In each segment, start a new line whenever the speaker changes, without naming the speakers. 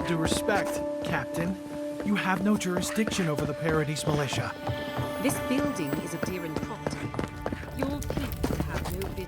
all due respect, Captain, you have no jurisdiction over the Paradise Militia.
This building is a Deeren property. Your people have no business.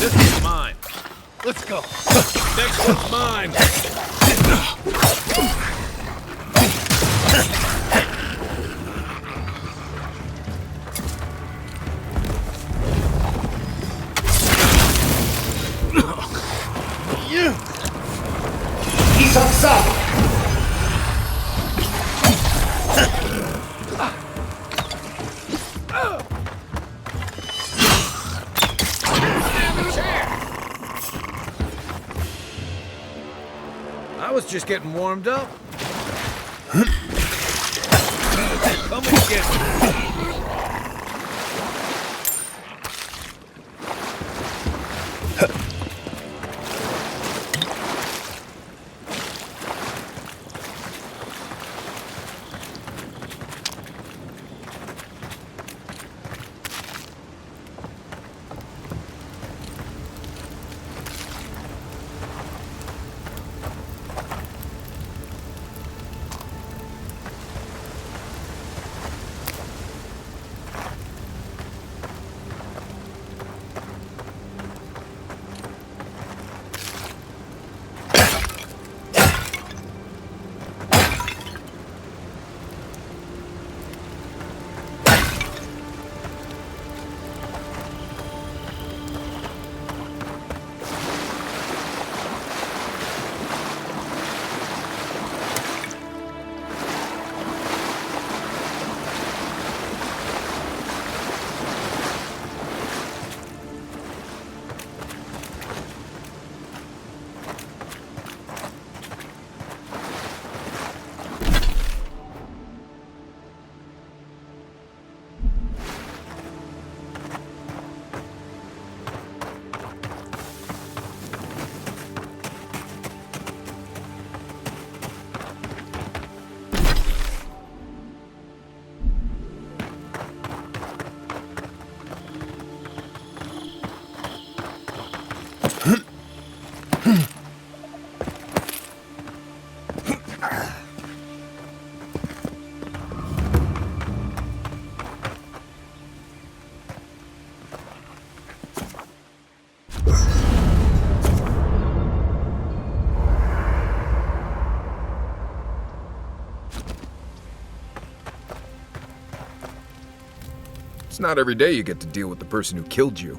This is mine. Let's go. Next one's mine. I was just getting warmed up. Come and get me.
It's not every day you get to deal with the person who killed you.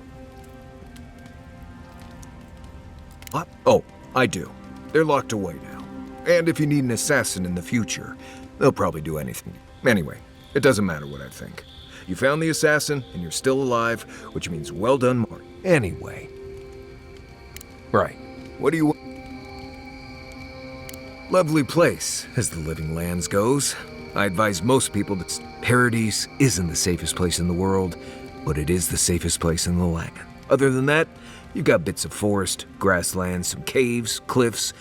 What? Oh, I do. They're locked away now. And if you need an assassin in the future, they'll probably do anything. Anyway, it doesn't matter what I think. You found the assassin, and you're still alive, which means well done, Mark. Anyway. Right. What do you want? Lovely place, as the Living Lands goes. I advise most people that Paradise isn't the safest place in the world, but it is the safest place in the land. Other than that, you've got bits of forest, grasslands, some caves, cliffs.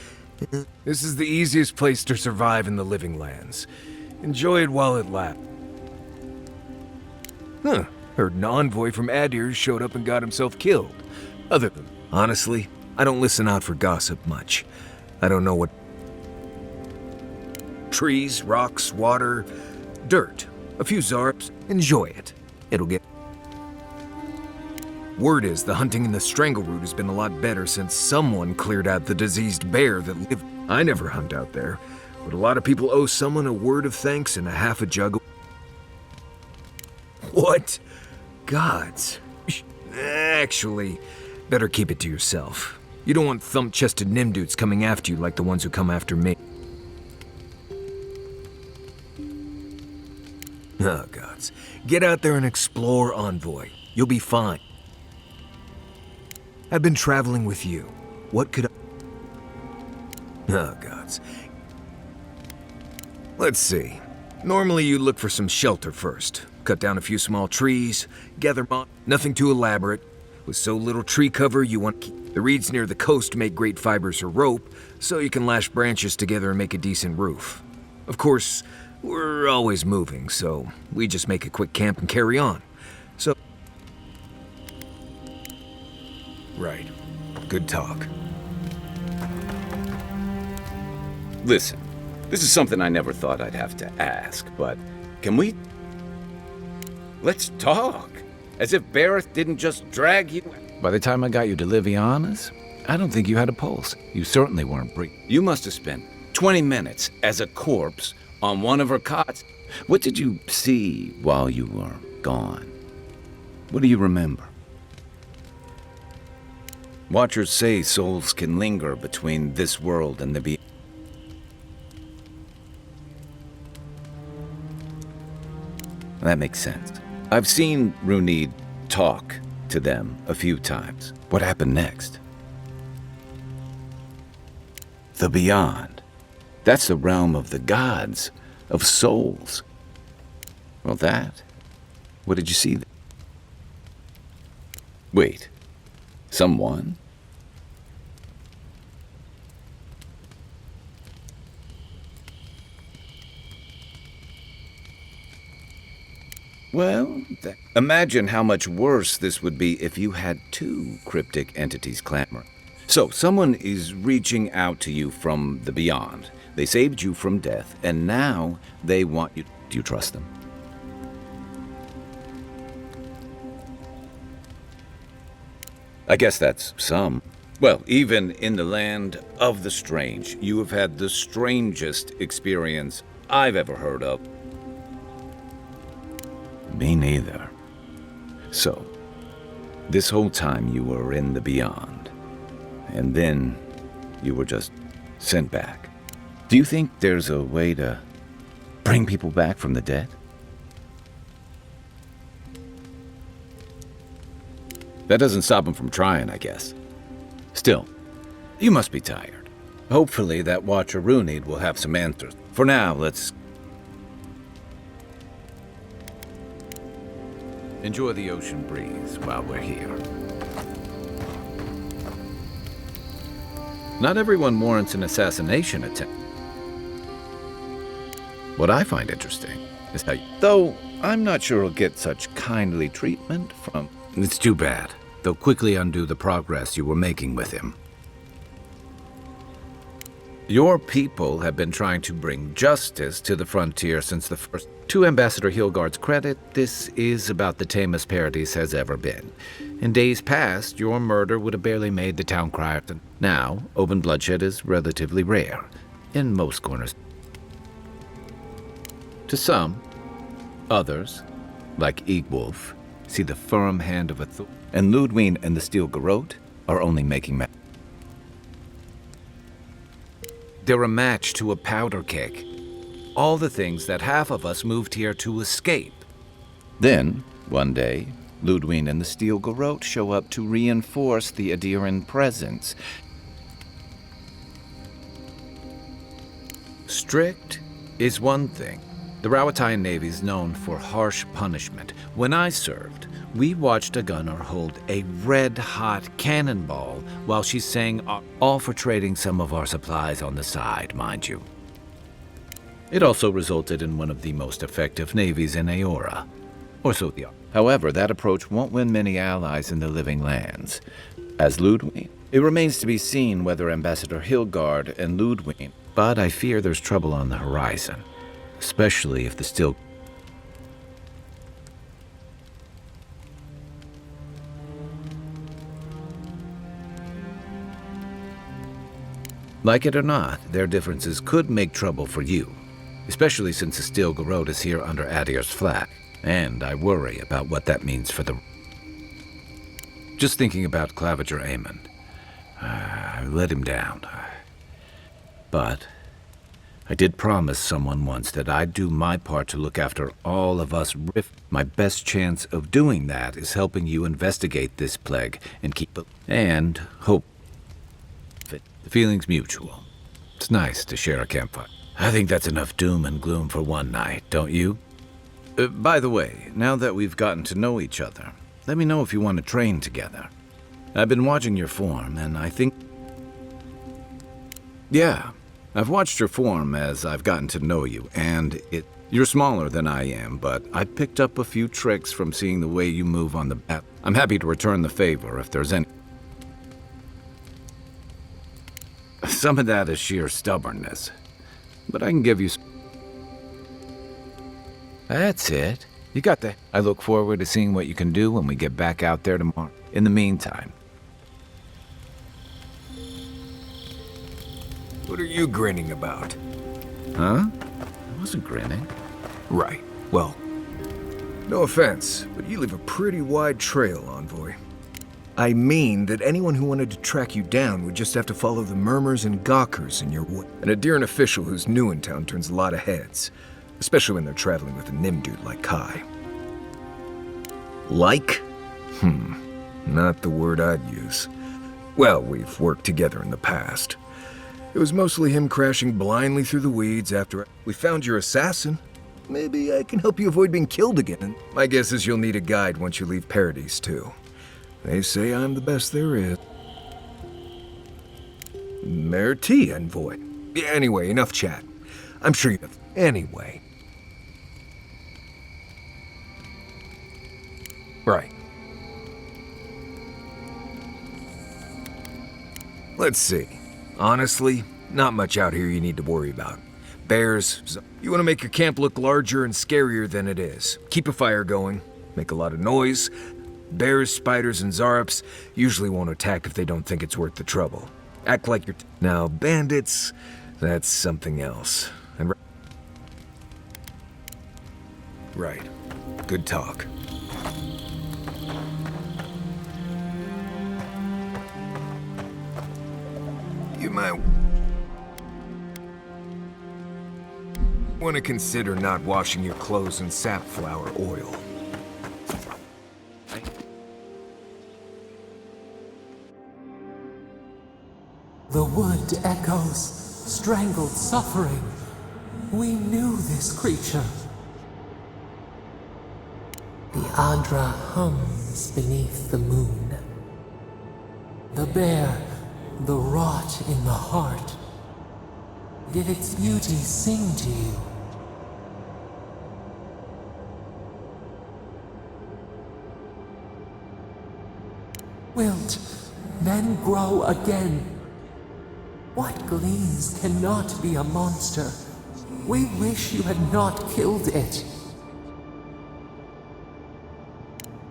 This is the easiest place to survive in the Living Lands. Enjoy it while it lasts. Huh. Heard an envoy from Adir showed up and got himself killed. Honestly, I don't listen out for gossip much. I don't know what... Trees, rocks, water, dirt, a few zarbs. Enjoy it. It'll get... Word is the hunting in the Strangle Root has been a lot better since someone cleared out the diseased bear that lived. I never hunt out there, but a lot of people owe someone a word of thanks and a half a jug of... What? Gods. Actually, better keep it to yourself. You don't want thump-chested nimdudes coming after you like the ones who come after me. Oh, gods. Get out there and explore, Envoy. You'll be fine. I've been traveling with you. What could I... Oh, gods. Let's see. Normally you look for some shelter first. Cut down a few small trees, gather nothing too elaborate. With so little tree cover, you want... The reeds near the coast make great fibers for rope, so you can lash branches together and make a decent roof. Of course, we're always moving, so we just make a quick camp and carry on. So... Right. Good talk.
Listen, this is something I never thought I'd have to ask, but can we... Let's talk. As if Barrett didn't just drag you...
By the time I got you to Liviana's, I don't think you had a pulse. You certainly weren't breathing.
You must have spent 20 minutes as a corpse on one of her cots. What did you see while you were gone? What do you remember? Watchers say souls can linger between this world and the beyond. That makes sense. I've seen Runid talk to them a few times. What happened next? The beyond. That's the realm of the gods, of souls. Well, that? What did you see? Wait. Someone? Well, imagine how much worse this would be if you had two cryptic entities clamoring. So, someone is reaching out to you from the beyond. They saved you from death, and now they want you. Do you trust them? I guess that's some. Well, even in the land of the strange, you have had the strangest experience I've ever heard of. Me neither. So, this whole time you were in the beyond, and then you were just sent back. Do you think there's a way to bring people back from the dead? That doesn't stop them from trying, I guess. Still, you must be tired. Hopefully that Watcher Runid will have some answers. For now, let's... enjoy the ocean breeze while we're here. Not everyone warrants an assassination attempt. What I find interesting is how you... Though I'm not sure he'll get such kindly treatment from... It's too bad. They'll quickly undo the progress you were making with him. Your people have been trying to bring justice to the frontier since the first. To Ambassador Hilgard's credit, this is about the tamest Paradis has ever been. In days past, your murder would have barely made the town cry. Now, open bloodshed is relatively rare, in most corners. To some, others, like Eagwolf, see the firm hand of a Thor, and Ludwig and the Steel Garrote are only making They're a match to a powder keg. All the things that half of us moved here to escape. Then, one day, Ludwig and the Steel Garrote show up to reinforce the Adiran presence. Strict is one thing. The Rawatayan Navy is known for harsh punishment. When I served, we watched a gunner hold a red-hot cannonball while she sang, all for trading some of our supplies on the side, mind you. It also resulted in one of the most effective navies in Aora, or so the. However, that approach won't win many allies in the Living Lands. As Ludwig, it remains to be seen whether Ambassador Hilgard and Ludwig, but I fear there's trouble on the horizon, especially if the Steel. Like it or not, their differences could make trouble for you, especially since the Steel Garrote is here under Adir's flag, and I worry about what that means for the... Just thinking about Claviger Amon. I let him down. But I did promise someone once that I'd do my part to look after all of us Rift. My best chance of doing that is helping you investigate this plague and keep it... And hope... The feeling's mutual. It's nice to share a campfire. I think that's enough doom and gloom for one night, don't you? By the way, now that we've gotten to know each other, let me know if you want to train together. I've been watching your form, and I think... Yeah, I've watched your form as I've gotten to know you, and you're smaller than I am, but I picked up a few tricks from seeing the way you move on the bat. I'm happy to return the favor if there's any... Some of that is sheer stubbornness, but I can give you... That's it. You got that. I look forward to seeing what you can do when we get back out there tomorrow. In the meantime...
What are you grinning about?
Huh? I wasn't grinning.
Right. Well, no offense, but you leave a pretty wide trail, Envoy. I mean that anyone who wanted to track you down would just have to follow the murmurs and gawkers in your wood. An Adiran official who's new in town turns a lot of heads, especially when they're traveling with a Nim dude like Kai. Like? Not the word I'd use. Well, we've worked together in the past. It was mostly him crashing blindly through the weeds after we found your assassin. Maybe I can help you avoid being killed again. My guess is you'll need a guide once you leave Paradise, too. They say I'm the best there is. Merci, Envoy. Anyway, enough chat. I'm sure you have... Anyway. Right. Let's see. Honestly, not much out here you need to worry about. Bears, you want to make your camp look larger and scarier than it is. Keep a fire going, make a lot of noise. Bears, spiders, and Zarops usually won't attack if they don't think it's worth the trouble. Act like you're... Now, bandits, that's something else. And right. Good talk. You might want to consider not washing your clothes in safflower oil.
The wood echoes, strangled suffering. We knew this creature. The Adra hums beneath the moon. The bear, the rot in the heart. Did its beauty sing to you? Wilt, then grow again. What gleams cannot be a monster? We wish you had not killed it.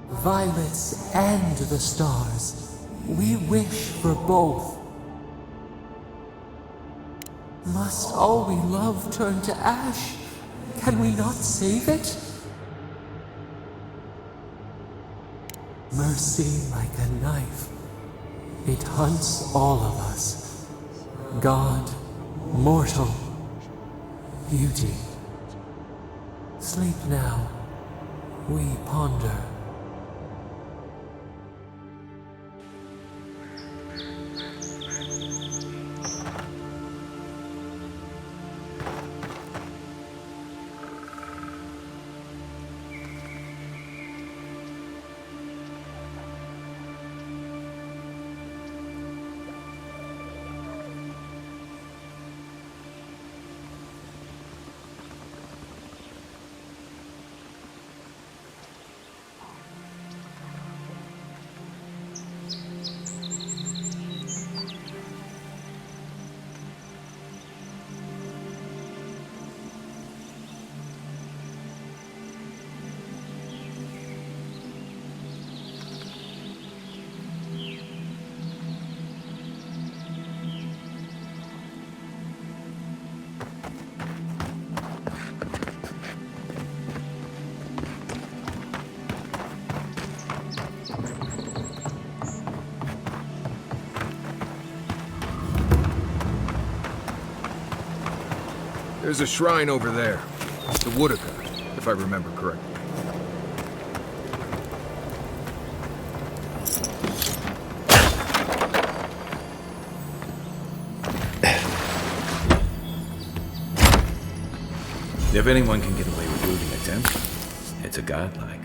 Violets and the stars. We wish for both. Must all we love turn to ash? Can we not save it? Mercy like a knife. It hunts all of us. God, mortal, beauty. Sleep now. We ponder.
There's a shrine over there. The Woodaka, if I remember correctly.
If anyone can get away with looting a temple, it's a godlike.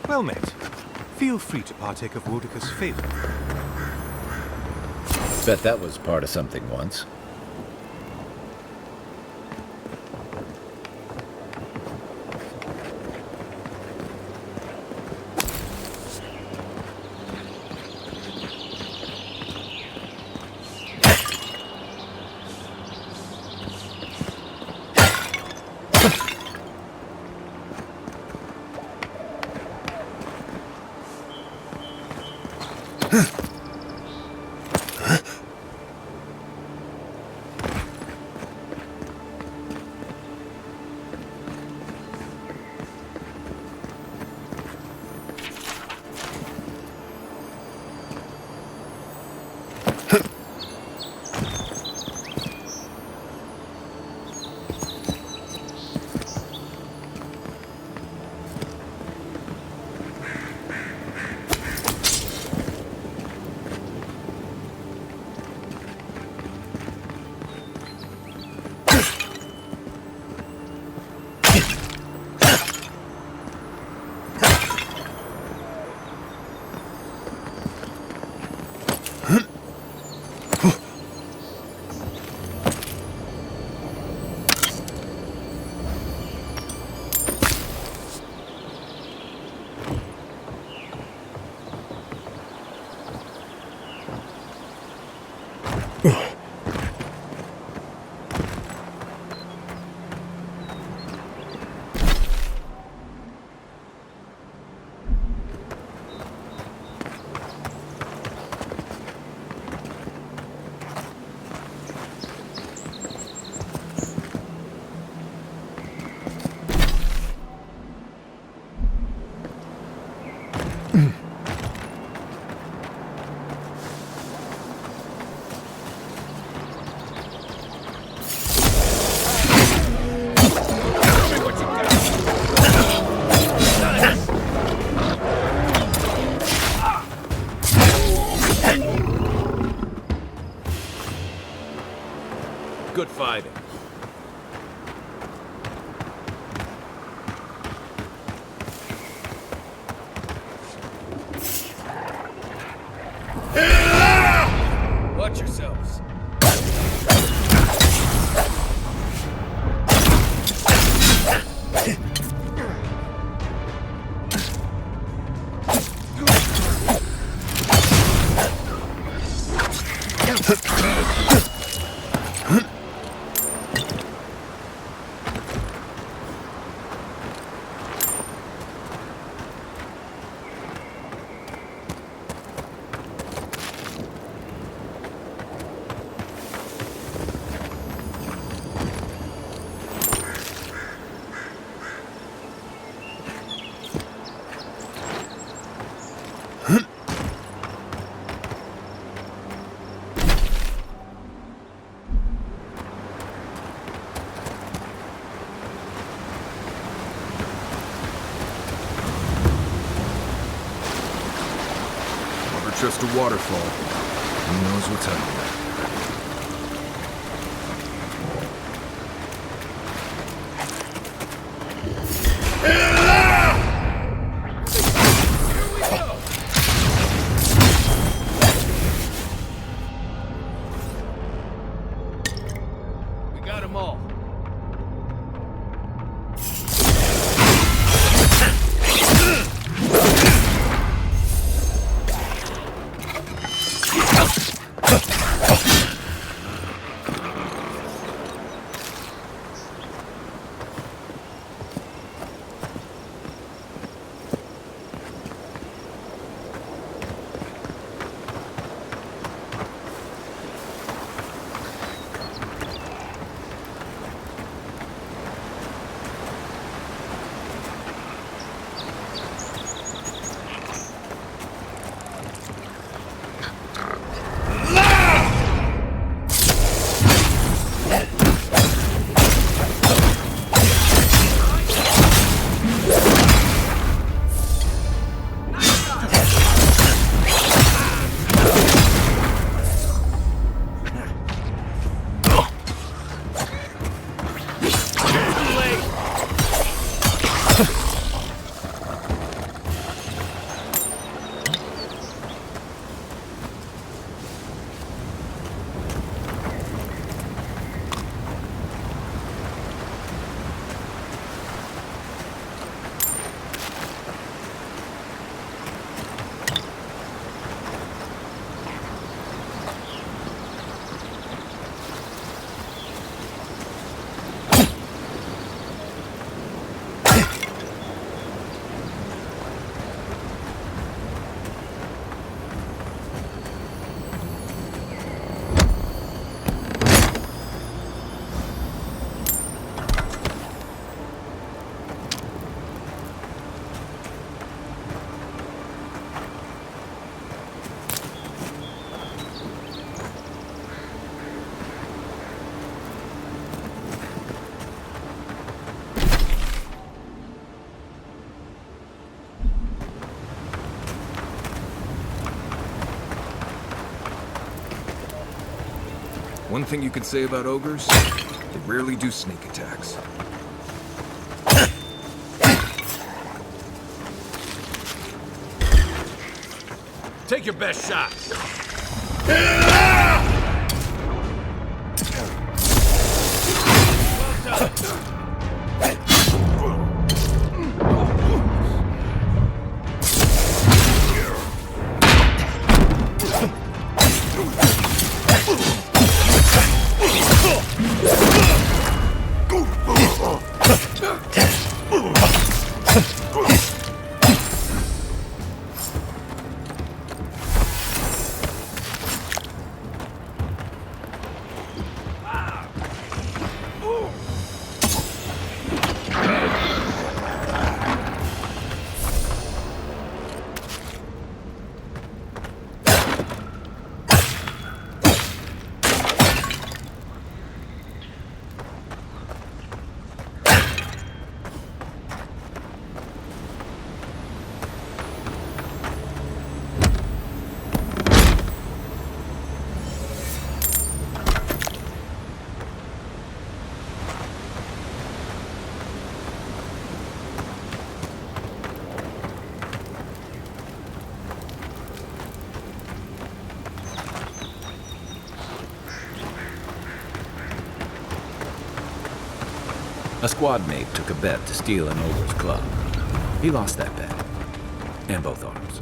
Well met. Feel free to partake of Wodaka's favor.
Bet that was part of something once. good fighting. Watch yourselves.
Just a waterfall. Who knows what's happening?
We got them all.
One thing you could say about ogres, they rarely do sneak attacks.
Take your best shot. A squad mate took a bet to steal an ogre's club. He lost that bet. And both arms.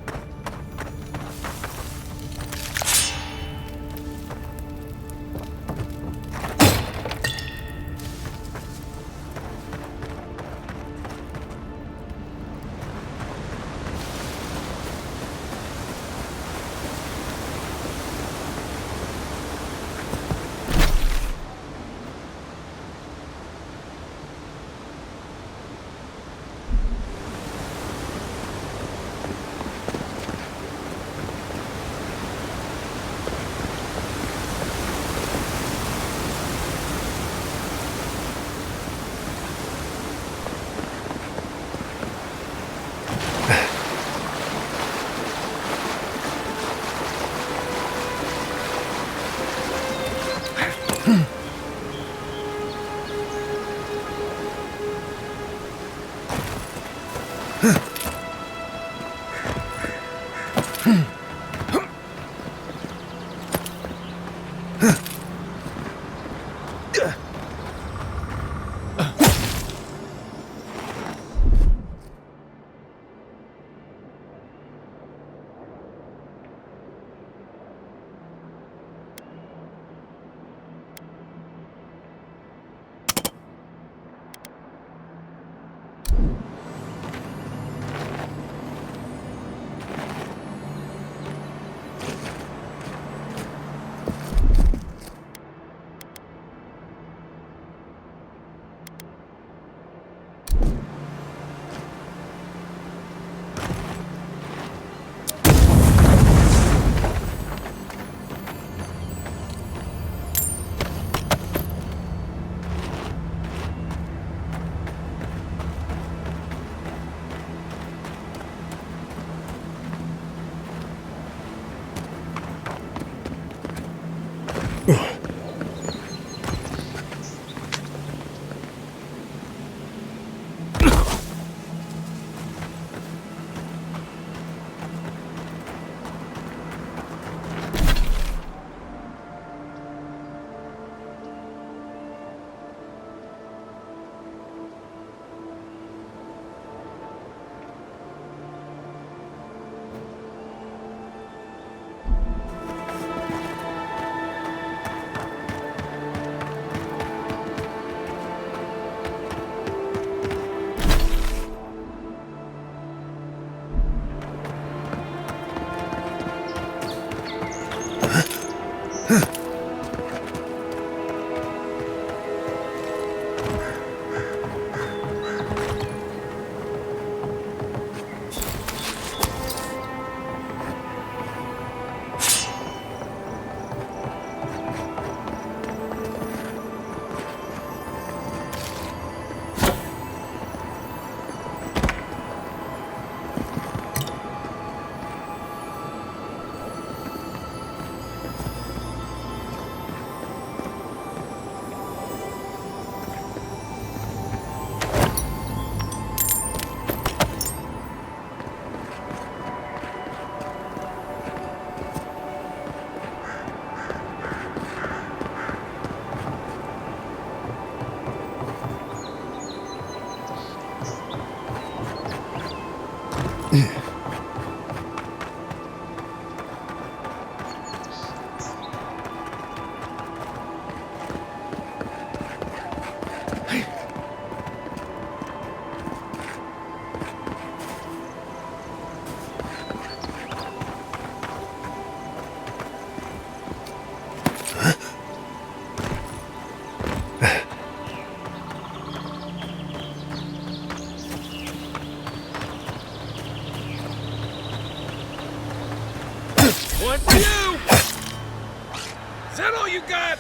One for you! Is that all you got?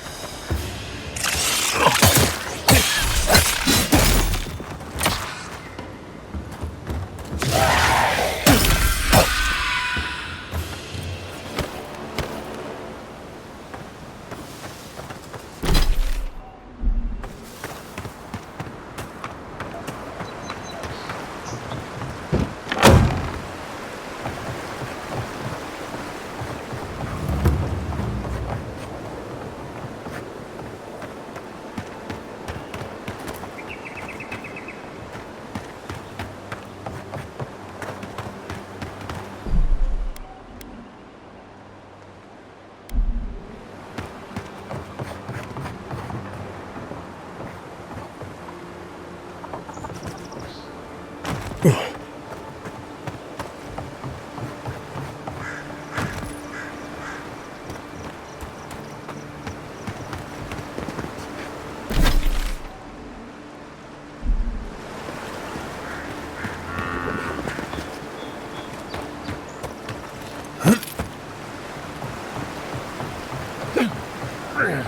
Here.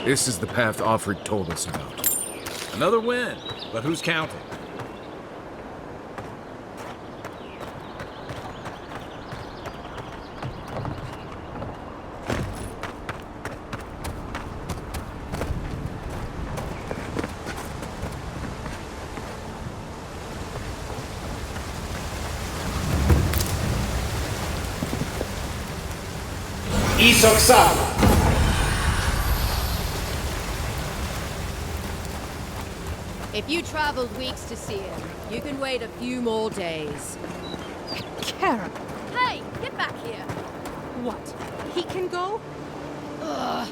This is the path Offred told us about.
Another win, but who's counting?
Ep.6.
If you traveled weeks to see him, you can wait a few more days.
Kara,
Hey, get back here!
what? He can go?
Ugh.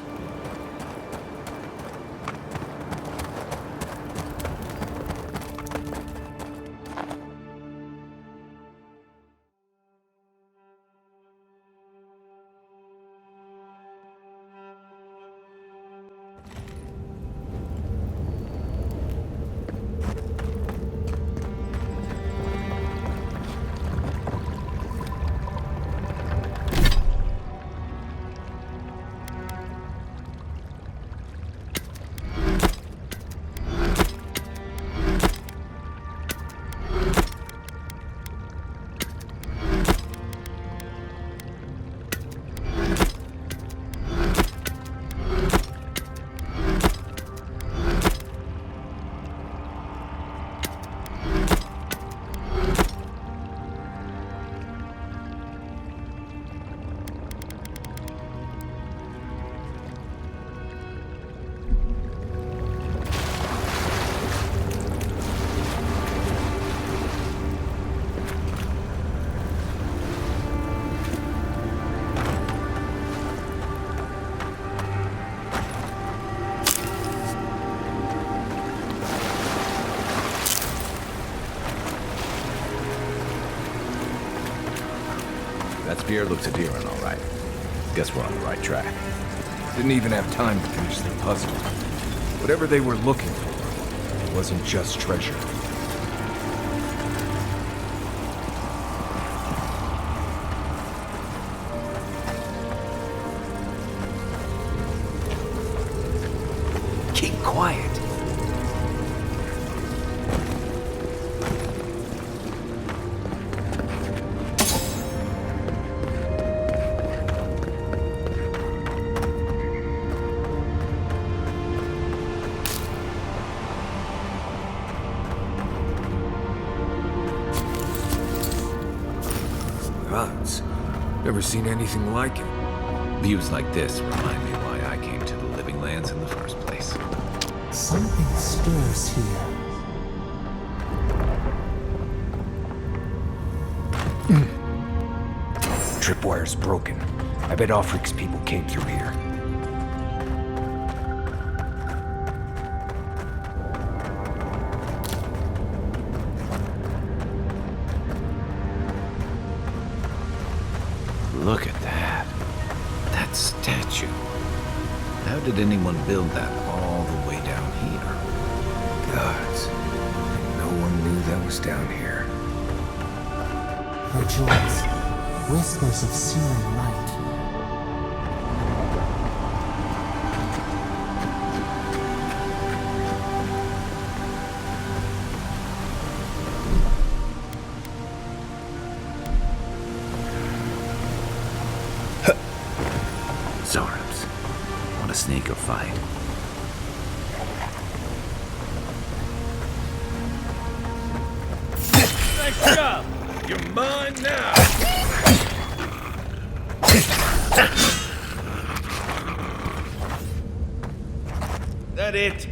That spear looks adherent, all right. Guess we're on the right track.
Didn't even have time to finish their puzzle. Whatever they were looking for, it wasn't just treasure. Keep quiet. Gods, never seen anything like it.
Views like this remind me why I came to the Living Lands in the first place.
Something stirs here.
Tripwire's broken. I bet Offred's people came through here.
Look at that. That statue. How did anyone build that all the way down here?
Gods, no one knew that was down here.
Rejoice. Whispers of searing light.
Zorubs. Want to sneak or fight?
Job. You're mine now. That it?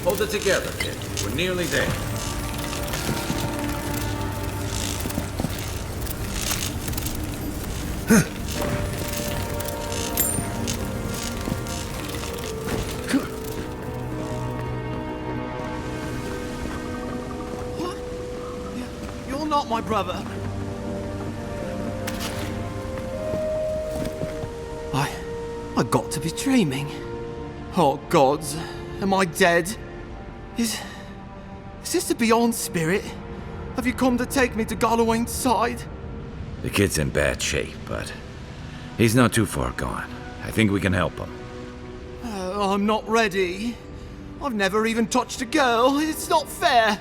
Hold it together, kid. We're nearly there.
What? You're not my brother. I got to be dreaming. Oh gods, am I dead? Is this the Beyond Spirit? Have you come to take me to Galloway's side?
The kid's in bad shape, but he's not too far gone. I think we can help him.
I'm not ready. I've never even touched a girl. It's not fair.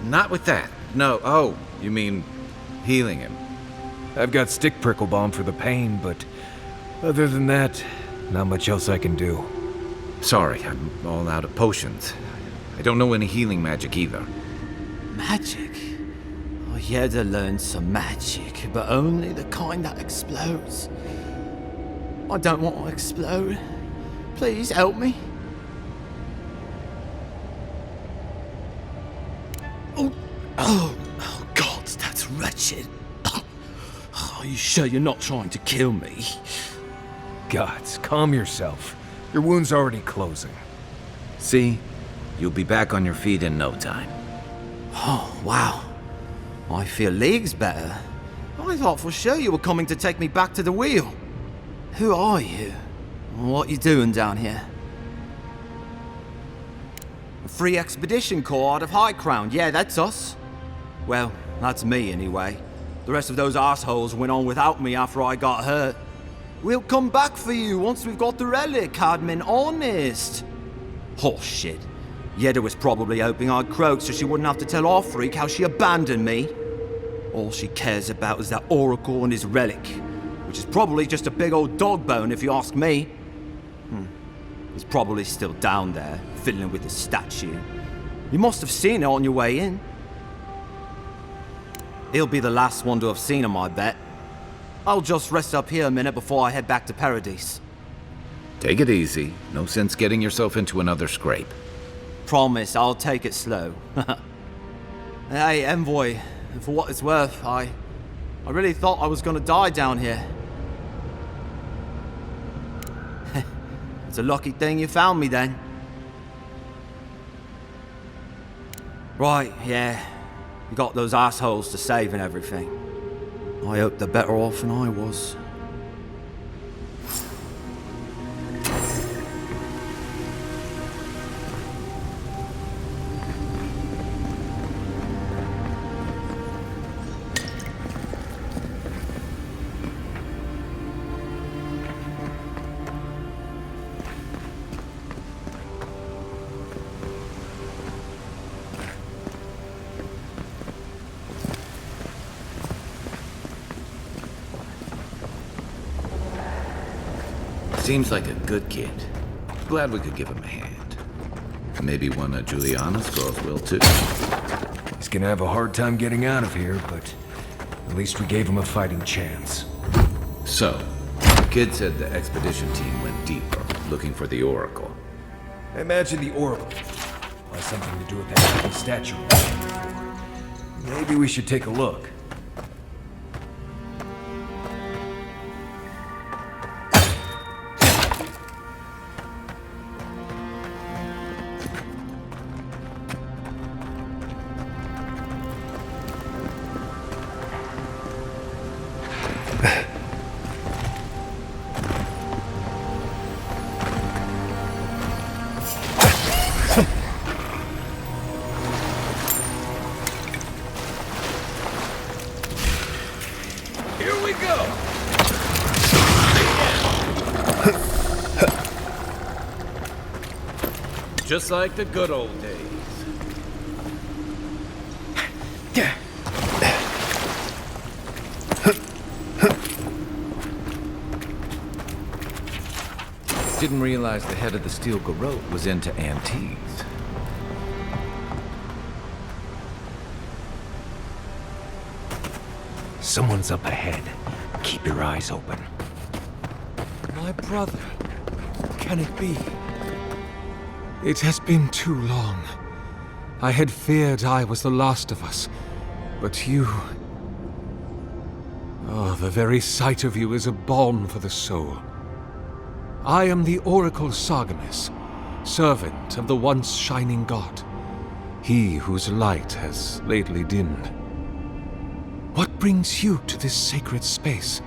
Not with that. No. Oh, you mean healing him?
I've got stick prickle balm for the pain, but other than that, not much else I can do.
Sorry, I'm all out of potions. I don't know any healing magic either.
Magic? I had to learn some magic, but only the kind that explodes. I don't want to explode. Please help me. Oh God, that's wretched. Are you sure you're not trying to kill me?
Gods, calm yourself. Your wound's already closing.
See? You'll be back on your feet in no time.
Oh, wow. I feel leagues better. I thought for sure you were coming to take me back to the wheel. Who are you? What you doing down here? A free expedition corps out of High Crown. Yeah, that's us. Well, that's me anyway. The rest of those assholes went on without me after I got hurt. We'll come back for you once we've got the relic, Cadman, honest. Oh shit. Yeda was probably hoping I'd croak so she wouldn't have to tell our freak how she abandoned me. All she cares about is that oracle and his relic, which is probably just a big old dog bone if you ask me. He's probably still down there, fiddling with the statue. You must have seen it on your way in. He'll be the last one to have seen him, I bet. I'll just rest up here a minute before I head back to Paradise.
Take it easy. No sense getting yourself into another scrape.
Promise, I'll take it slow. Hey, Envoy, for what it's worth, I really thought I was gonna die down here. It's a lucky thing you found me then. Right, yeah. You got those assholes to save and everything. I hope they're better off than I was.
Seems like a good kid. Glad we could give him a hand. Maybe one of Juliana's girls will too.
He's gonna have a hard time getting out of here, but at least we gave him a fighting chance.
So, the kid said the expedition team went deeper, looking for the Oracle.
I imagine the Oracle has something to do with that empty statue. Maybe we should take a look.
Here we go!
Just like the good old days. Didn't realize the head of the Steel Garrote was into antiques.
Someone's up ahead. Keep your eyes open.
My brother. Can it be? It has been too long. I had feared I was the last of us. But you... Oh, the very sight of you is a balm for the soul. I am the Oracle Sargamas, servant of the once shining god. He whose light has lately dimmed. What brings you to this sacred space?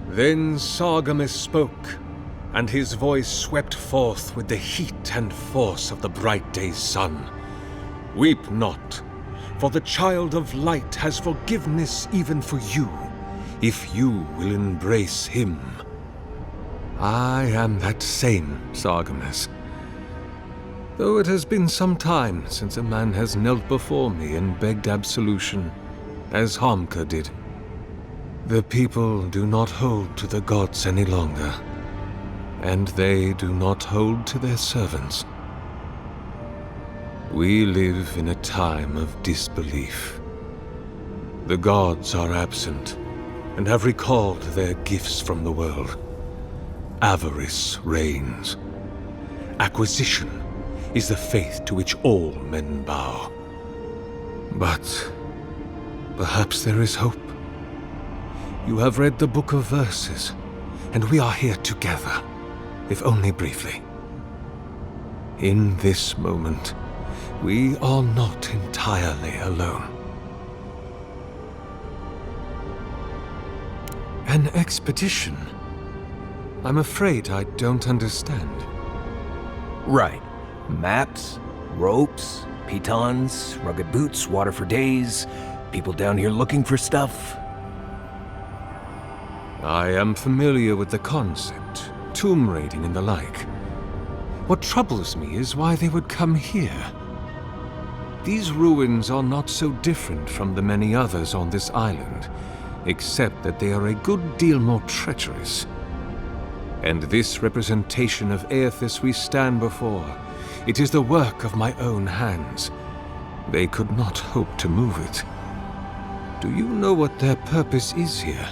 Then Sargamas spoke, and his voice swept forth with the heat and force of the bright day's sun. Weep not, for the child of light has forgiveness even for you, if you will embrace him. I am that same Sargamas. Though it has been some time since a man has knelt before me and begged absolution, as Harmka did. The people do not hold to the gods any longer, and they do not hold to their servants. We live in a time of disbelief. The gods are absent, and have recalled their gifts from the world. Avarice reigns. Acquisition is the faith to which all men bow. But perhaps there is hope. You have read the Book of Verses, and we are here together, if only briefly. In this moment, we are not entirely alone. An expedition? I'm afraid I don't understand.
Right. Maps, ropes, pitons, rugged boots, water for days, people down here looking for stuff.
I am familiar with the concept, tomb raiding and the like. What troubles me is why they would come here. These ruins are not so different from the many others on this island, except that they are a good deal more treacherous. And this representation of Aethys we stand before, it is the work of my own hands. They could not hope to move it. Do you know what their purpose is here?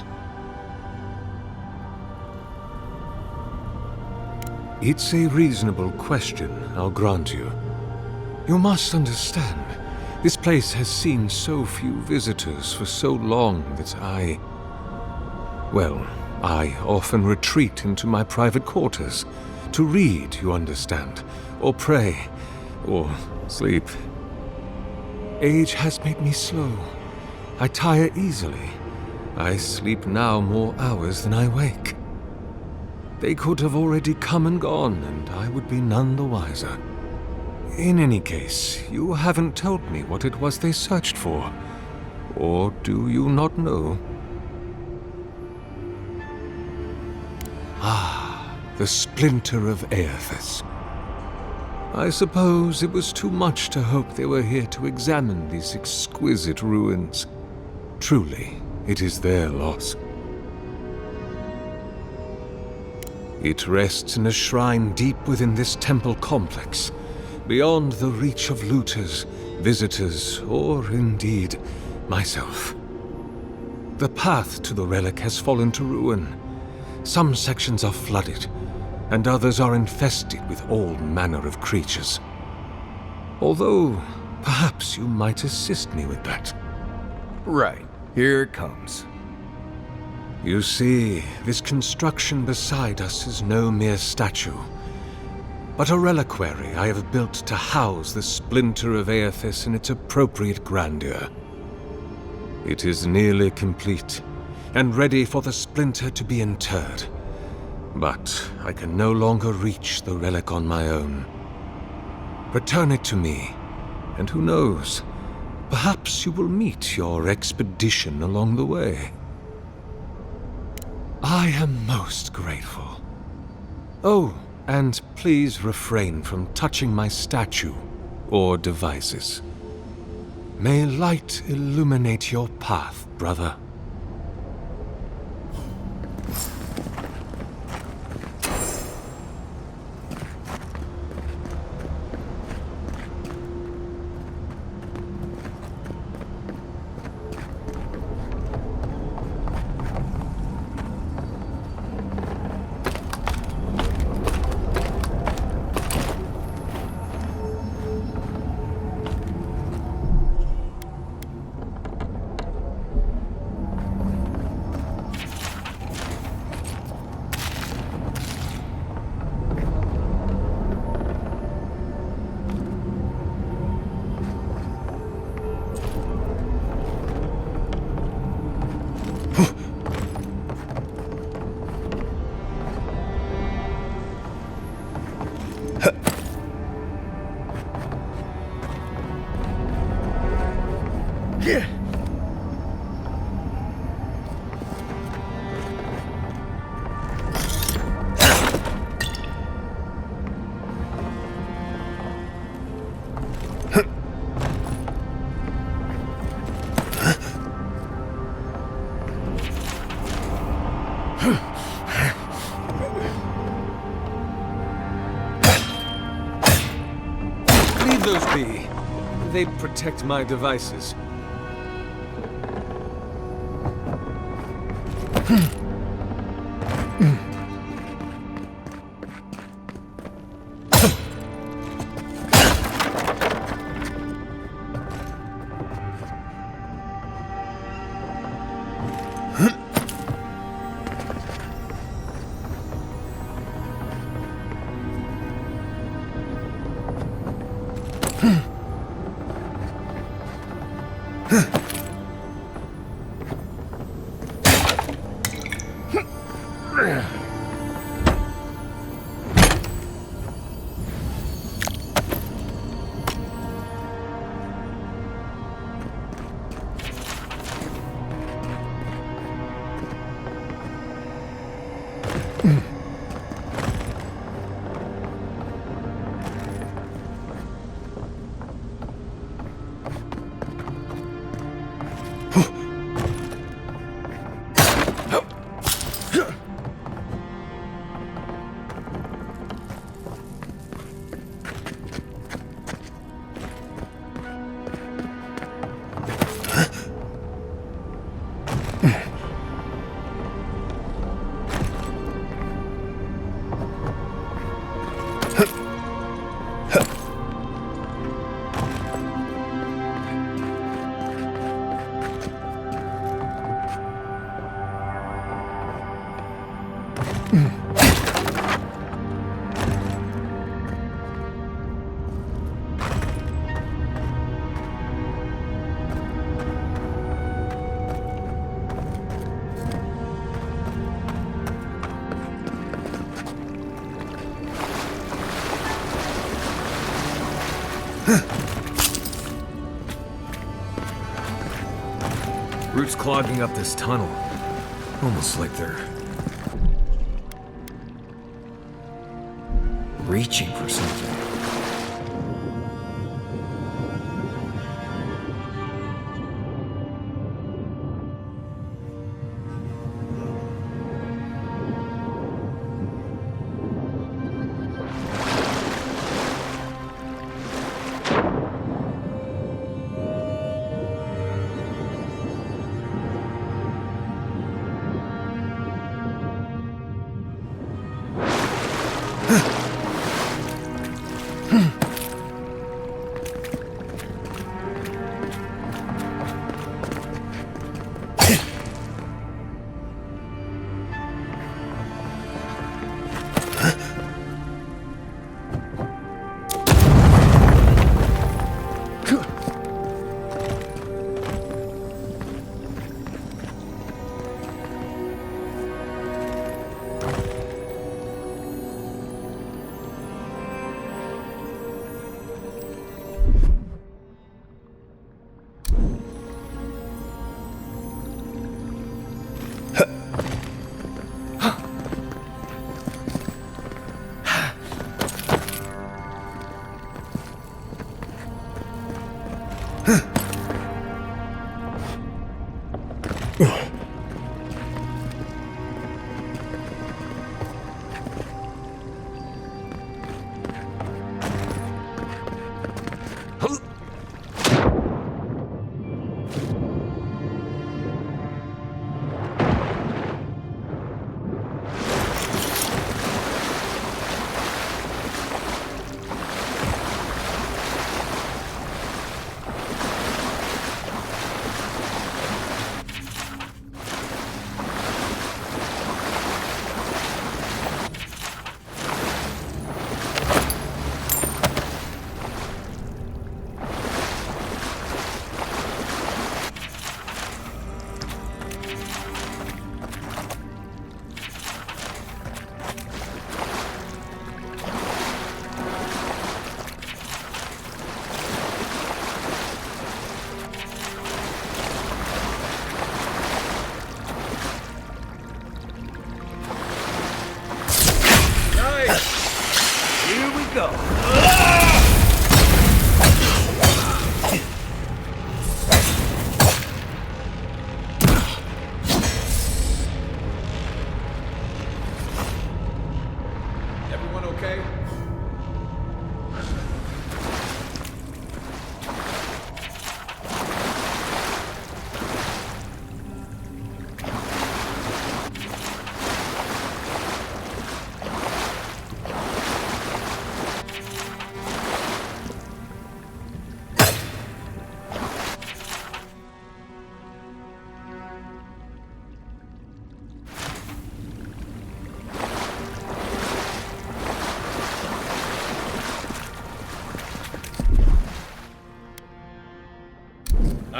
It's a reasonable question, I'll grant you. You must understand, this place has seen so few visitors for so long that I often retreat into my private quarters. To read, you understand, or pray, or sleep. Age has made me slow. I tire easily. I sleep now more hours than I wake. They could have already come and gone, and I would be none the wiser. In any case, you haven't told me what it was they searched for. Or do you not know? Ah, the splinter of Aethys. I suppose it was too much to hope they were here to examine these exquisite ruins. Truly, it is their loss. It rests in a shrine deep within this temple complex, beyond the reach of looters, visitors, or indeed myself. The path to the relic has fallen to ruin. Some sections are flooded, and others are infested with all manner of creatures. Although, perhaps you might assist me with that.
Right, here it comes.
You see, this construction beside us is no mere statue, but a reliquary I have built to house the splinter of Aethys in its appropriate grandeur. It is nearly complete, and ready for the splinter to be interred. But I can no longer reach the relic on my own. Return it to me, and who knows, perhaps you will meet your expedition along the way. I am most grateful. Oh, and please refrain from touching my statue or devices. May light illuminate your path, brother. Leave those be. They protect my devices.
Roots clogging up this tunnel. Almost like they're reaching for something.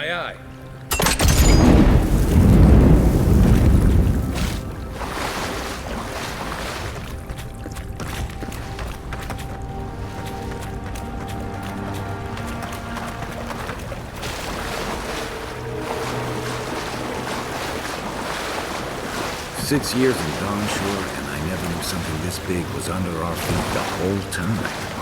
Aye, aye.
Six years in Dawnshore, and I never knew something this big was under our feet the whole time.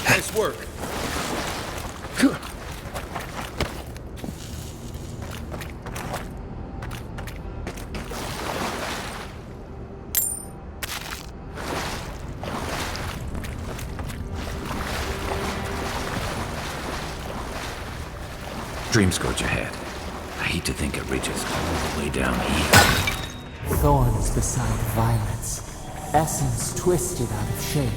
Nice work.
Dream scourge ahead. I hate to think it reaches all the way down here.
Thorns beside violence, essence twisted out of shape.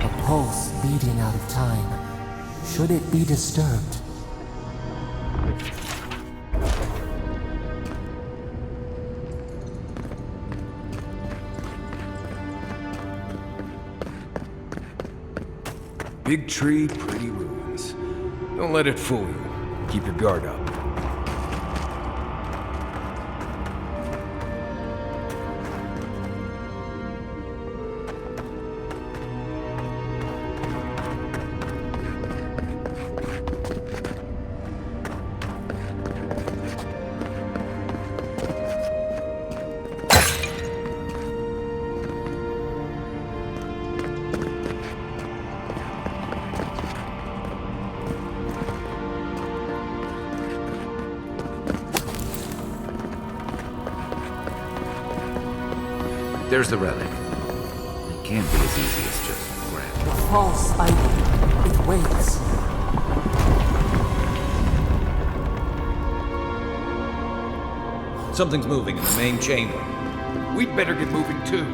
A pulse beating out of time. Should it be disturbed?
Big tree, pretty ruins. Don't let it fool you. Keep your guard up.
There's the relic. It can't be as easy as just grab it.
The pulse idle. It waits.
Something's moving in the main chamber.
We'd better get moving too.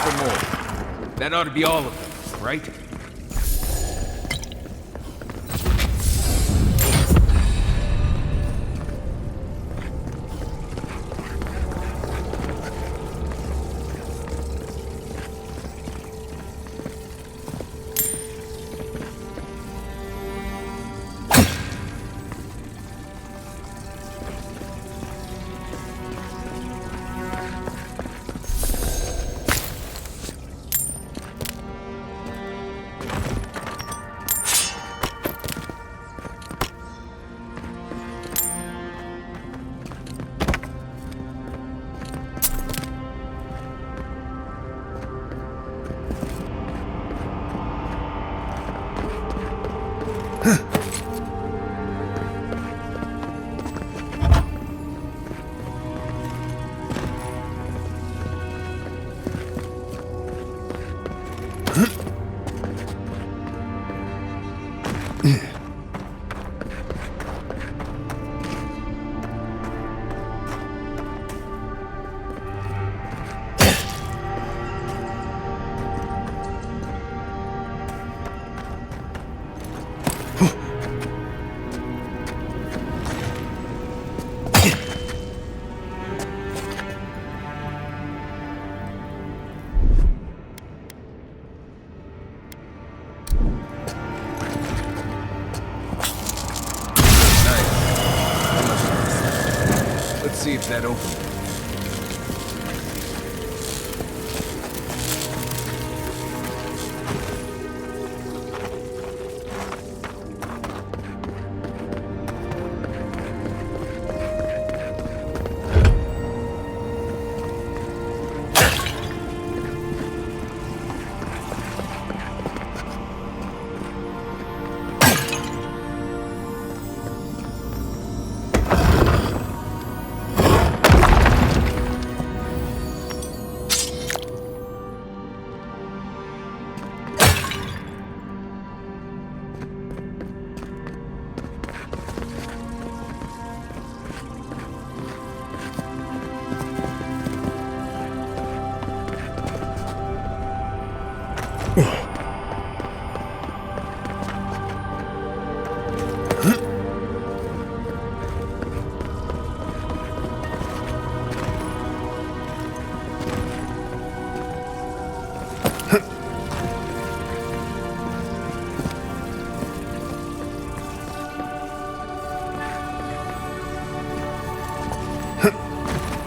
for more. That ought to be all of them, right? See if that opens.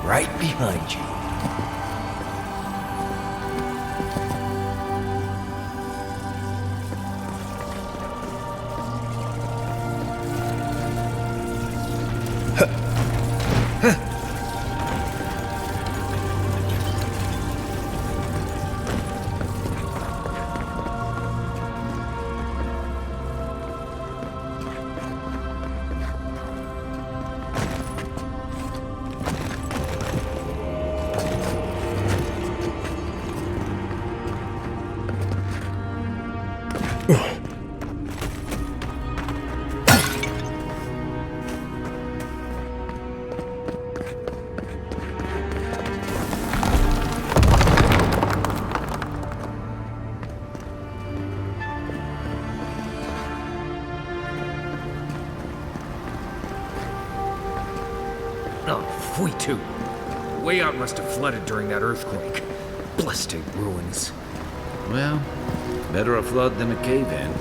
Right behind you.
We too. The way out must have flooded during that earthquake. Blasted ruins.
Well, better a flood than a cave-in.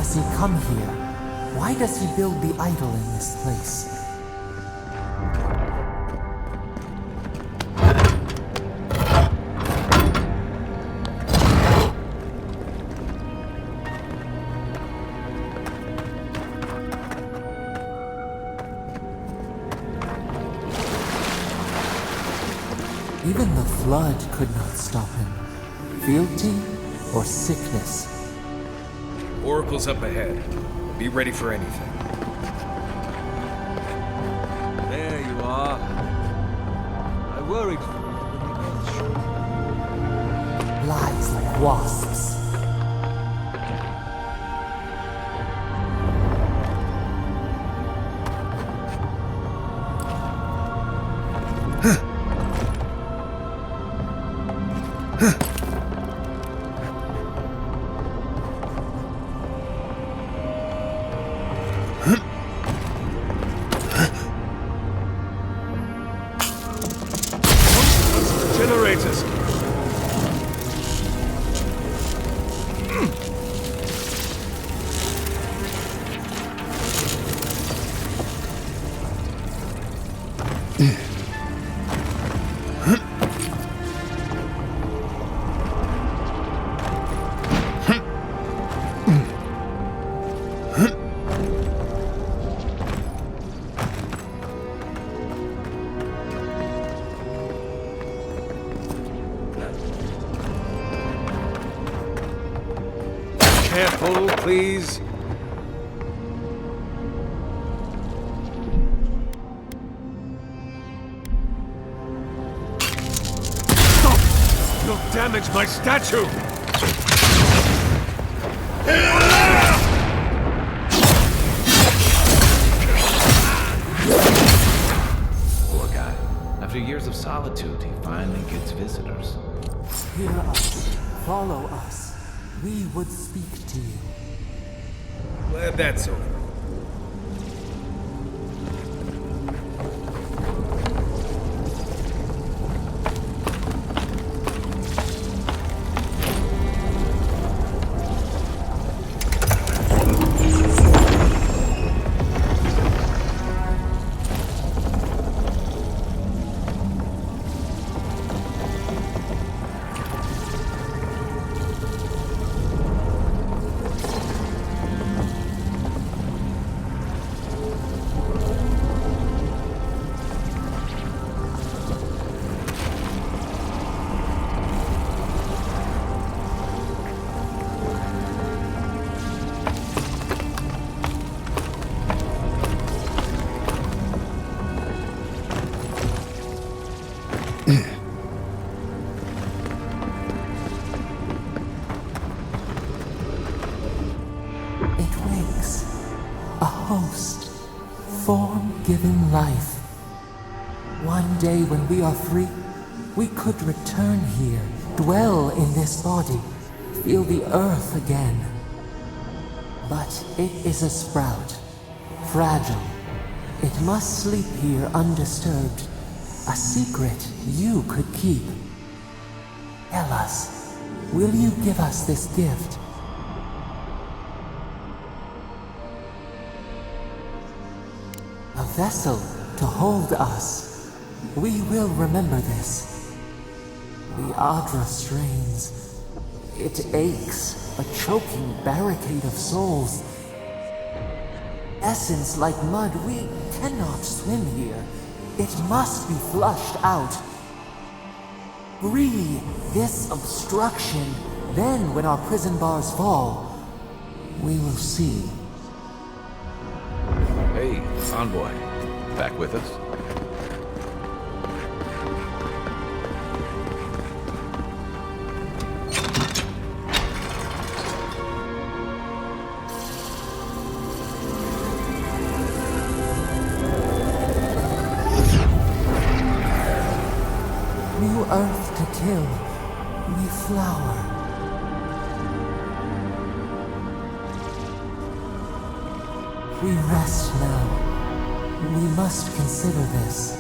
has he come here? Why does he build the idol in this place? Even the flood could not stop him. Fealty or sickness?
Oracle's up ahead. Be ready for anything.
There you are. I worried for you.
Lies like wasps.
Generators!
Careful, please.
Stop! You'll damage my statue!
Poor guy. After years of solitude, he finally gets visitors.
Hear us. Follow us. We would speak to you.
Glad that's over.
Form-given life. One day when we are free, we could return here, dwell in this body, feel the earth again. But it is a sprout, fragile. It must sleep here undisturbed. A secret you could keep. Tell us, will you give us this gift? A vessel to hold us. We will remember this. The Adra strains. It aches, a choking barricade of souls. Essence like mud, we cannot swim here. It must be flushed out. Free this obstruction. Then, when our prison bars fall, we will see.
Hey, envoy. Back with us?
New earth to till, new flower. We rest now. We must consider this.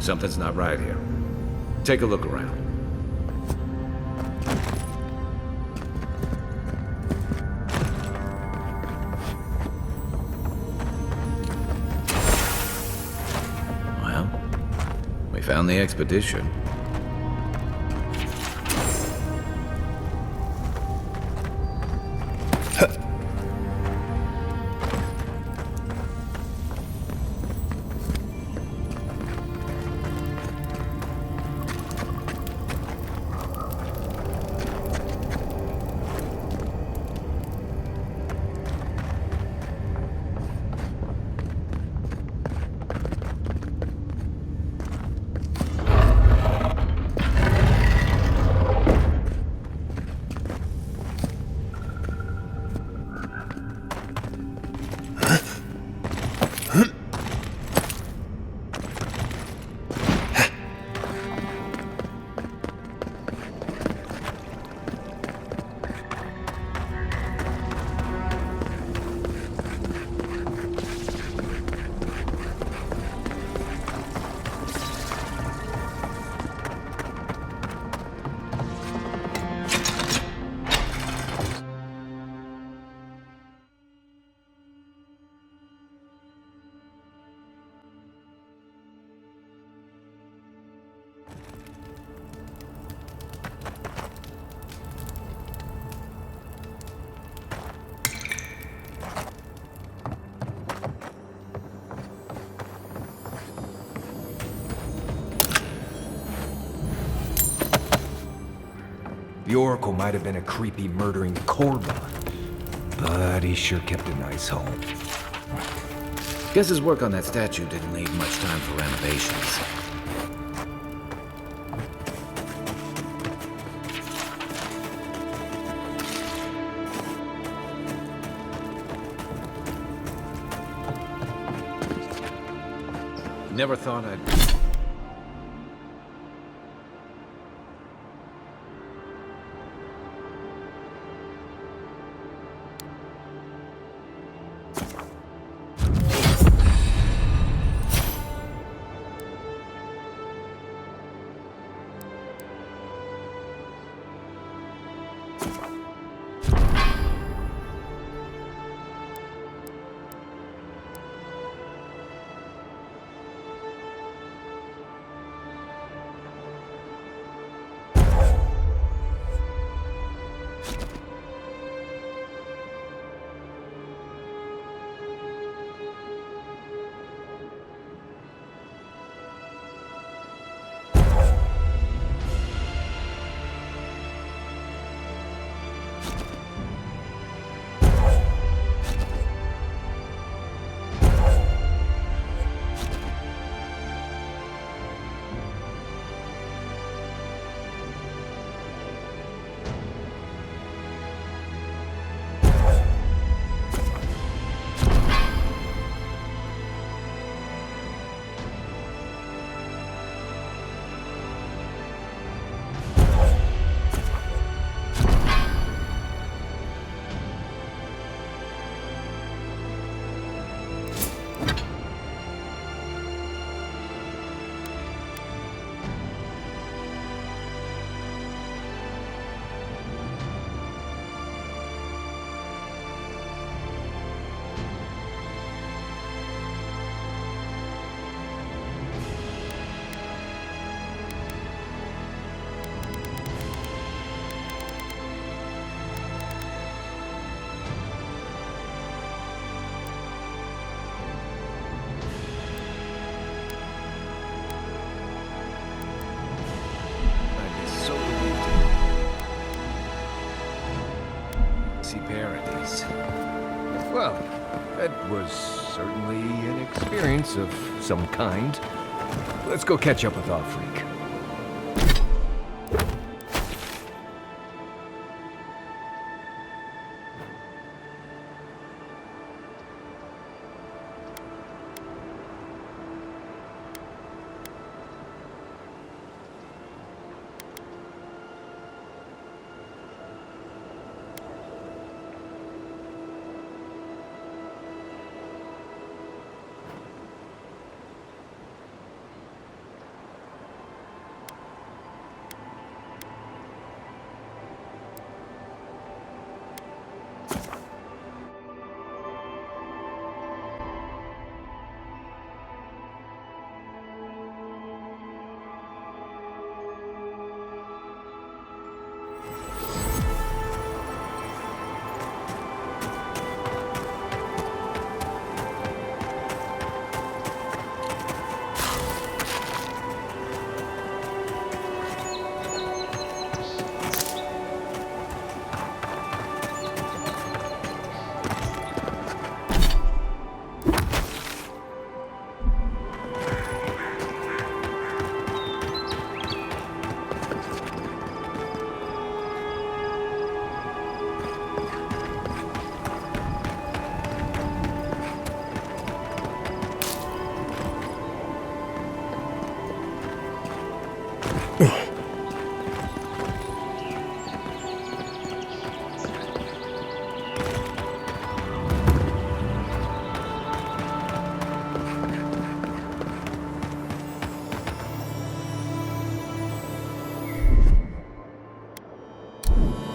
Something's not right here. Take a look around. Well, we found the expedition.
The Oracle might have been a creepy, murdering Korba, but he sure kept a nice home.
Guess his work on that statue didn't leave much time for renovations. Never thought I'd... Parodies.
Well, that was certainly an experience of some kind. Let's go catch up with our freak.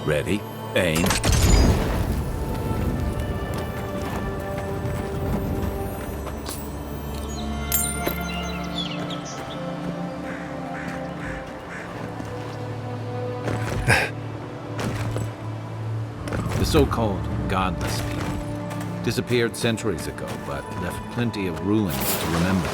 Ready, aim.
The so-called godless people disappeared centuries ago, but left plenty of ruins to remember.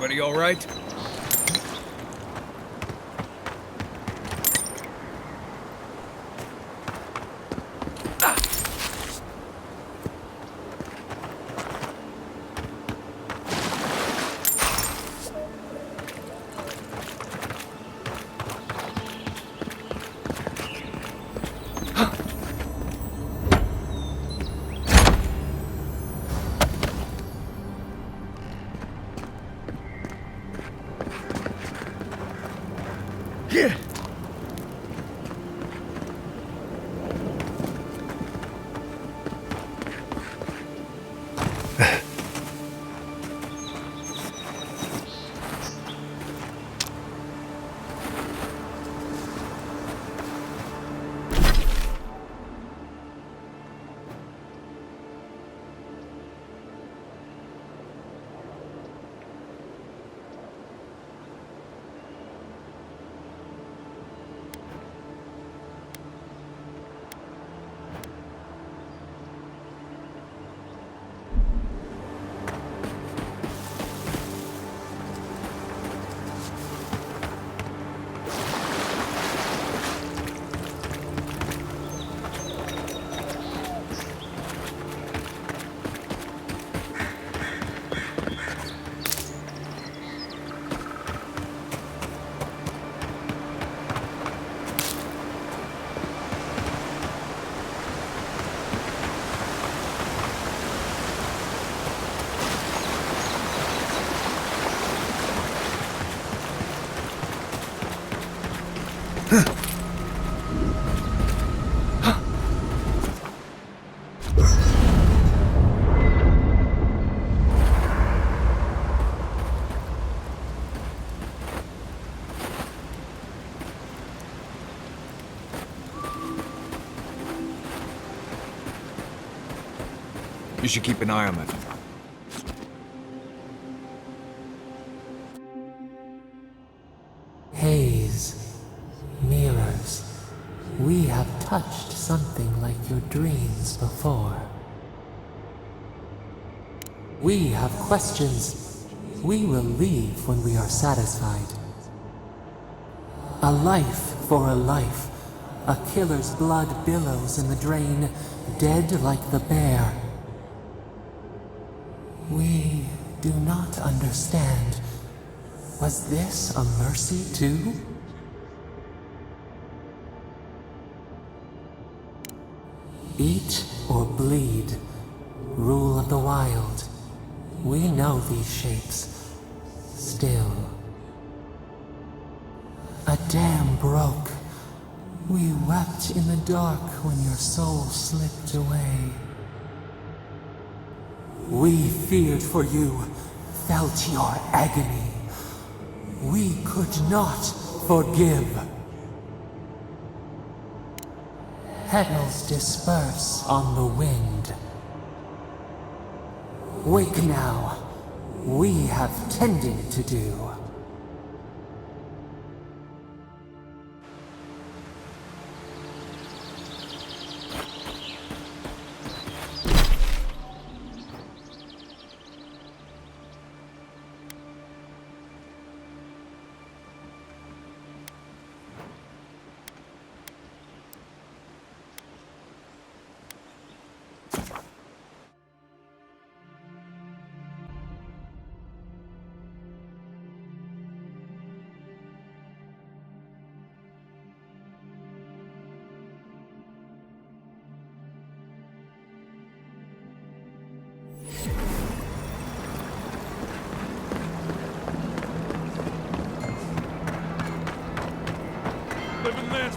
Everybody all right? You should keep an eye on that.
Haze, mirrors. We have touched something like your dreams before. We have questions. We will leave when we are satisfied. A life for a life. A killer's blood billows in the drain, dead like the bear. We do not understand. Was this a mercy too? Eat or bleed. Rule of the wild. We know these shapes. Still. A dam broke. We wept in the dark when your soul slipped away. We feared for you, felt your agony. We could not forgive. Petals disperse on the wind. Wake now. We have tending to do.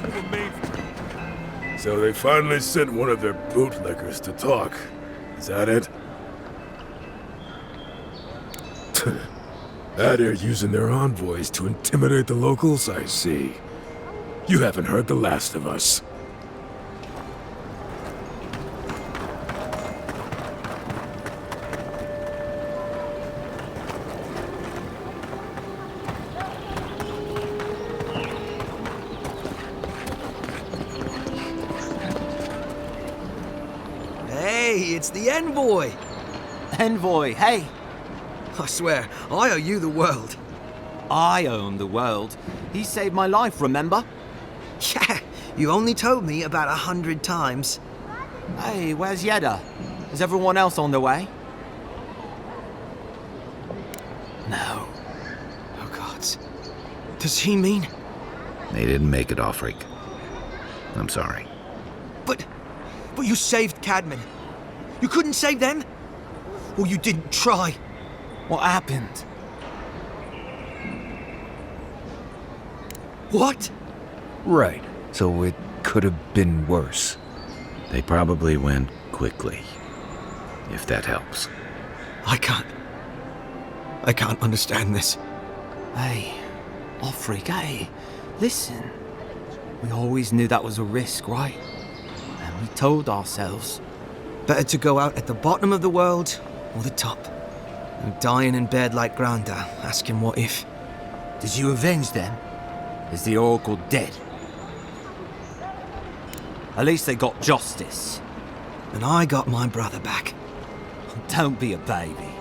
we were made for.
So they finally sent one of their bootlickers to talk. Is that it? That they're using their envoys to intimidate the locals, I see. You haven't heard the last of us.
Hey, it's the envoy!
Envoy, hey!
I swear, I owe you the world.
I own the world. He saved my life, remember?
Yeah, you only told me about 100 times.
Hey, where's Yeda? Is everyone else on their way?
No. Oh, gods. Does he mean...
They didn't make it, Offreak. I'm sorry.
But you saved Cadman. You couldn't save them? Or you didn't try?
What happened?
What?
Right. So it could have been worse.
They probably went quickly, if that helps.
I can't understand this.
Hey, Offreak, hey, listen. We always knew that was a risk, right? And we told ourselves.
Better to go out at the bottom of the world or the top. And dying in bed like Granda, asking what if.
Did you avenge them? Is the Oracle dead? At least they got justice.
And I got my brother back.
Don't be a baby.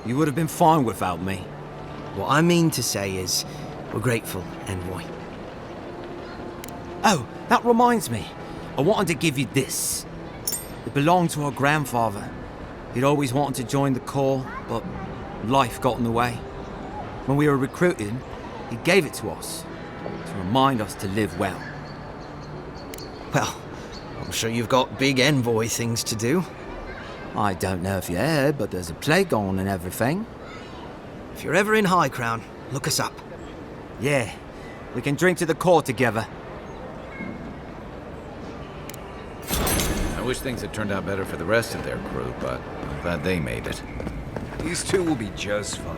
You would have been fine without me.
What I mean to say is, we're grateful, Envoy.
Oh, that reminds me. I wanted to give you this. It belonged to our grandfather. He'd always wanted to join the Corps, but life got in the way. When we were recruiting, he gave it to us, to remind us to live well.
Well, I'm sure you've got big Envoy things to do.
I don't know if you heard, but there's a plague on and everything.
If you're ever in High Crown, look us up.
Yeah, we can drink to the Corps together.
I wish things had turned out better for the rest of their crew, but I'm glad they made it.
These two will be just fine.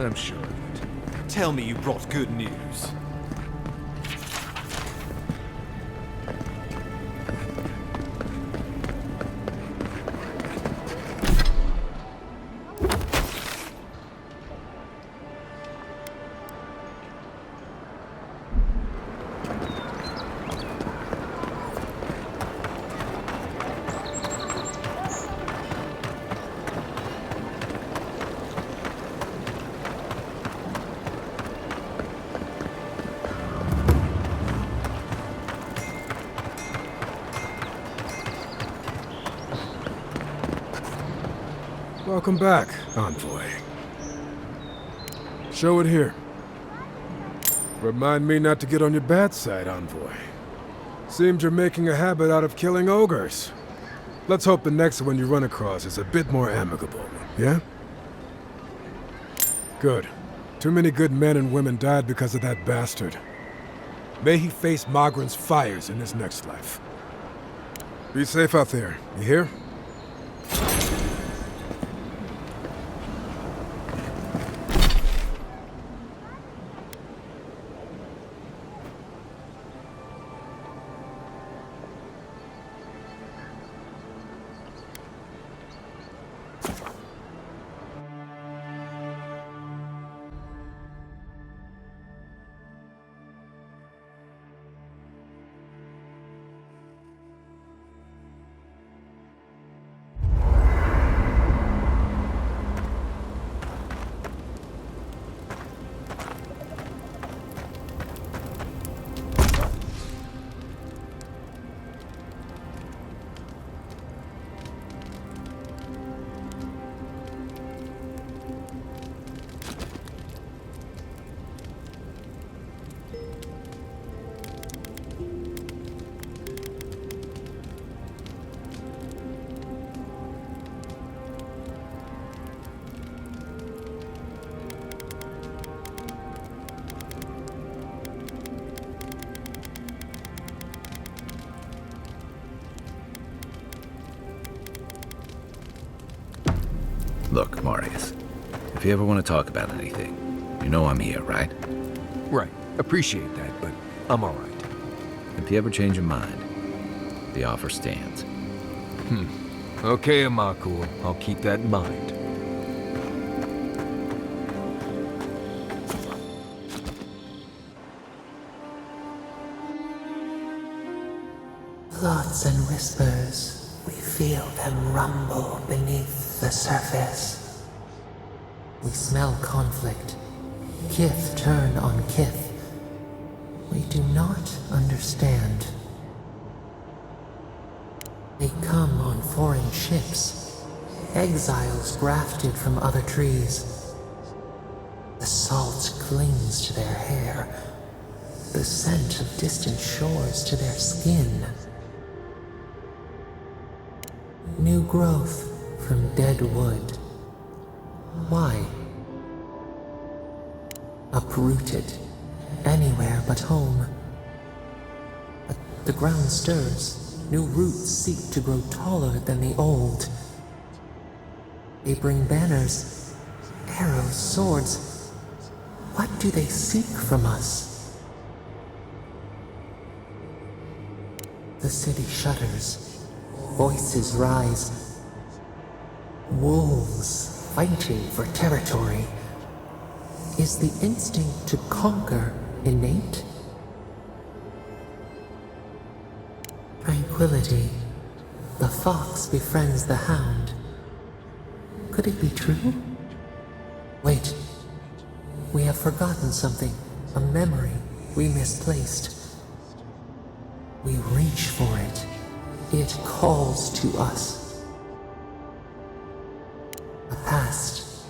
I'm sure of it.
Tell me you brought good news.
Welcome back, Envoy. Show it here. Remind me not to get on your bad side, Envoy. Seems you're making a habit out of killing ogres. Let's hope the next one you run across is a bit more amicable, yeah? Good. Too many good men and women died because of that bastard. May he face Magran's fires in his next life. Be safe out there, you hear?
Look, Marius, if you ever want to talk about anything, you know I'm here, right?
Right. Appreciate that, but I'm all right.
If you ever change your mind, the offer stands.
Okay, Amakul. I'll keep that in mind.
Thoughts and whispers, we feel them rumble beneath the surface. We smell conflict, kith turn on kith. We do not understand. They come on foreign ships, exiles grafted from other trees. The salt clings to their hair, the scent of distant shores to their skin. New growth from dead wood. Why? Uprooted, anywhere but home. But the ground stirs. New roots seek to grow taller than the old. They bring banners, arrows, swords. What do they seek from us? The city shudders. Voices rise. Wolves fighting for territory. Is the instinct to conquer innate? Tranquility. The fox befriends the hound. Could it be true? Wait. We have forgotten something. A memory we misplaced. We reach for it. It calls to us. A past.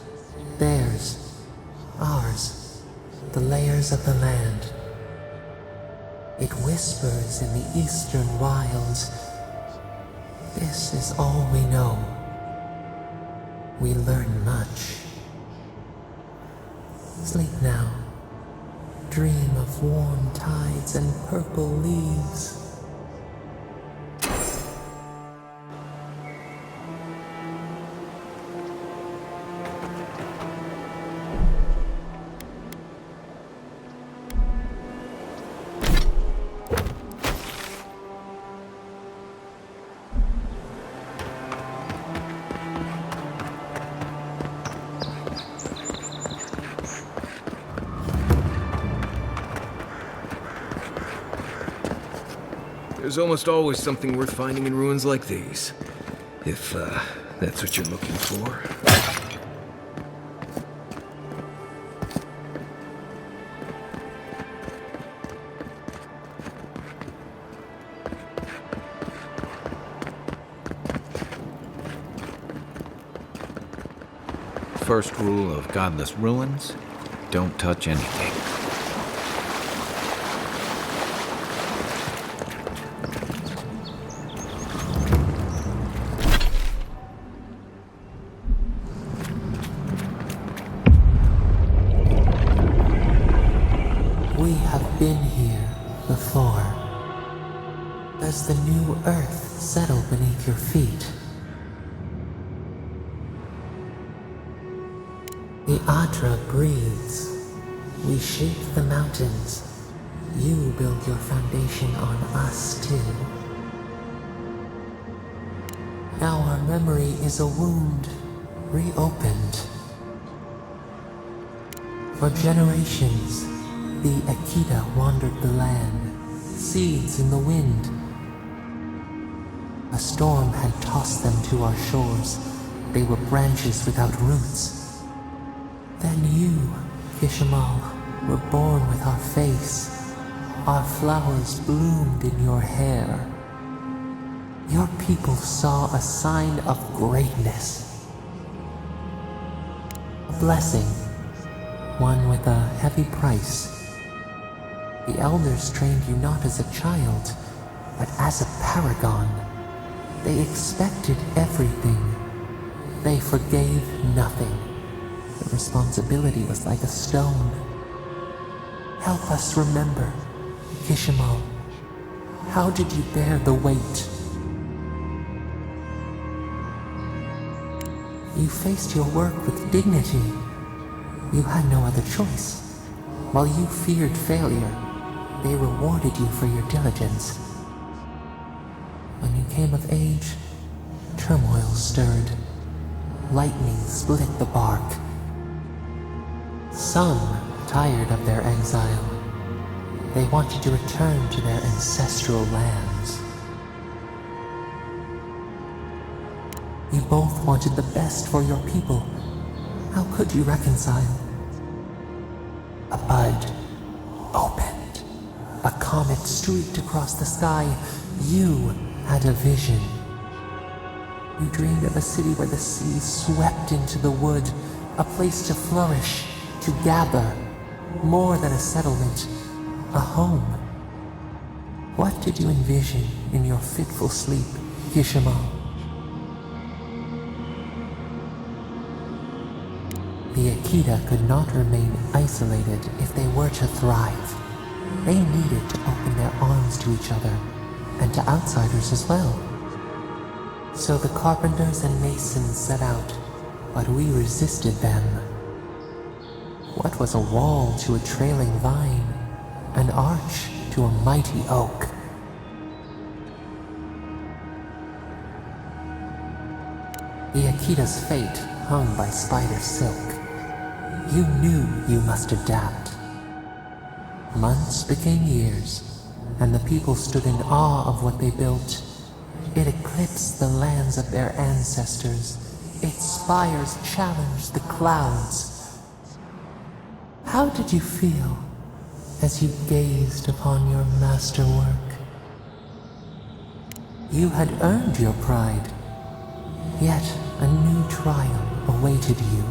Theirs. Ours. The layers of the land. It whispers in the eastern wilds. This is all we know. We learn much. Sleep now. Dream of warm tides and purple leaves.
There's almost always something worth finding in ruins like these. If, that's what you're looking for.
First rule of godless ruins, don't touch anything.
We have been here before. Does the new earth settle beneath your feet? The Adra breathes. We shape the mountains. You build your foundation on us too. Now our memory is a wound, reopened. For generations, the Akita wandered the land, seeds in the wind. A storm had tossed them to our shores. They were branches without roots. Then you, Kishimal, were born with our face. Our flowers bloomed in your hair. Your people saw a sign of greatness. A blessing, one with a heavy price. The elders trained you not as a child, but as a paragon. They expected everything. They forgave nothing. The responsibility was like a stone. Help us remember, Kishimal. How did you bear the weight? You faced your work with dignity. You had no other choice. While you feared failure, they rewarded you for your diligence. When you came of age, turmoil stirred. Lightning split the bark. Some, tired of their exile, they wanted to return to their ancestral lands. You both wanted the best for your people. How could you reconcile? A bud opened. A comet streaked across the sky. You had a vision. You dreamed of a city where the sea swept into the wood, a place to flourish, to gather, more than a settlement, a home. What did you envision in your fitful sleep, Kishima? The Akita could not remain isolated if they were to thrive. They needed to open their arms to each other, and to outsiders as well. So the carpenters and masons set out, but we resisted them. What was a wall to a trailing vine, an arch to a mighty oak? The Akita's fate hung by spider silk. You knew you must adapt. Months became years, and the people stood in awe of what they built. It eclipsed the lands of their ancestors. Its spires challenged the clouds. How did you feel as you gazed upon your masterwork? You had earned your pride, yet a new trial awaited you.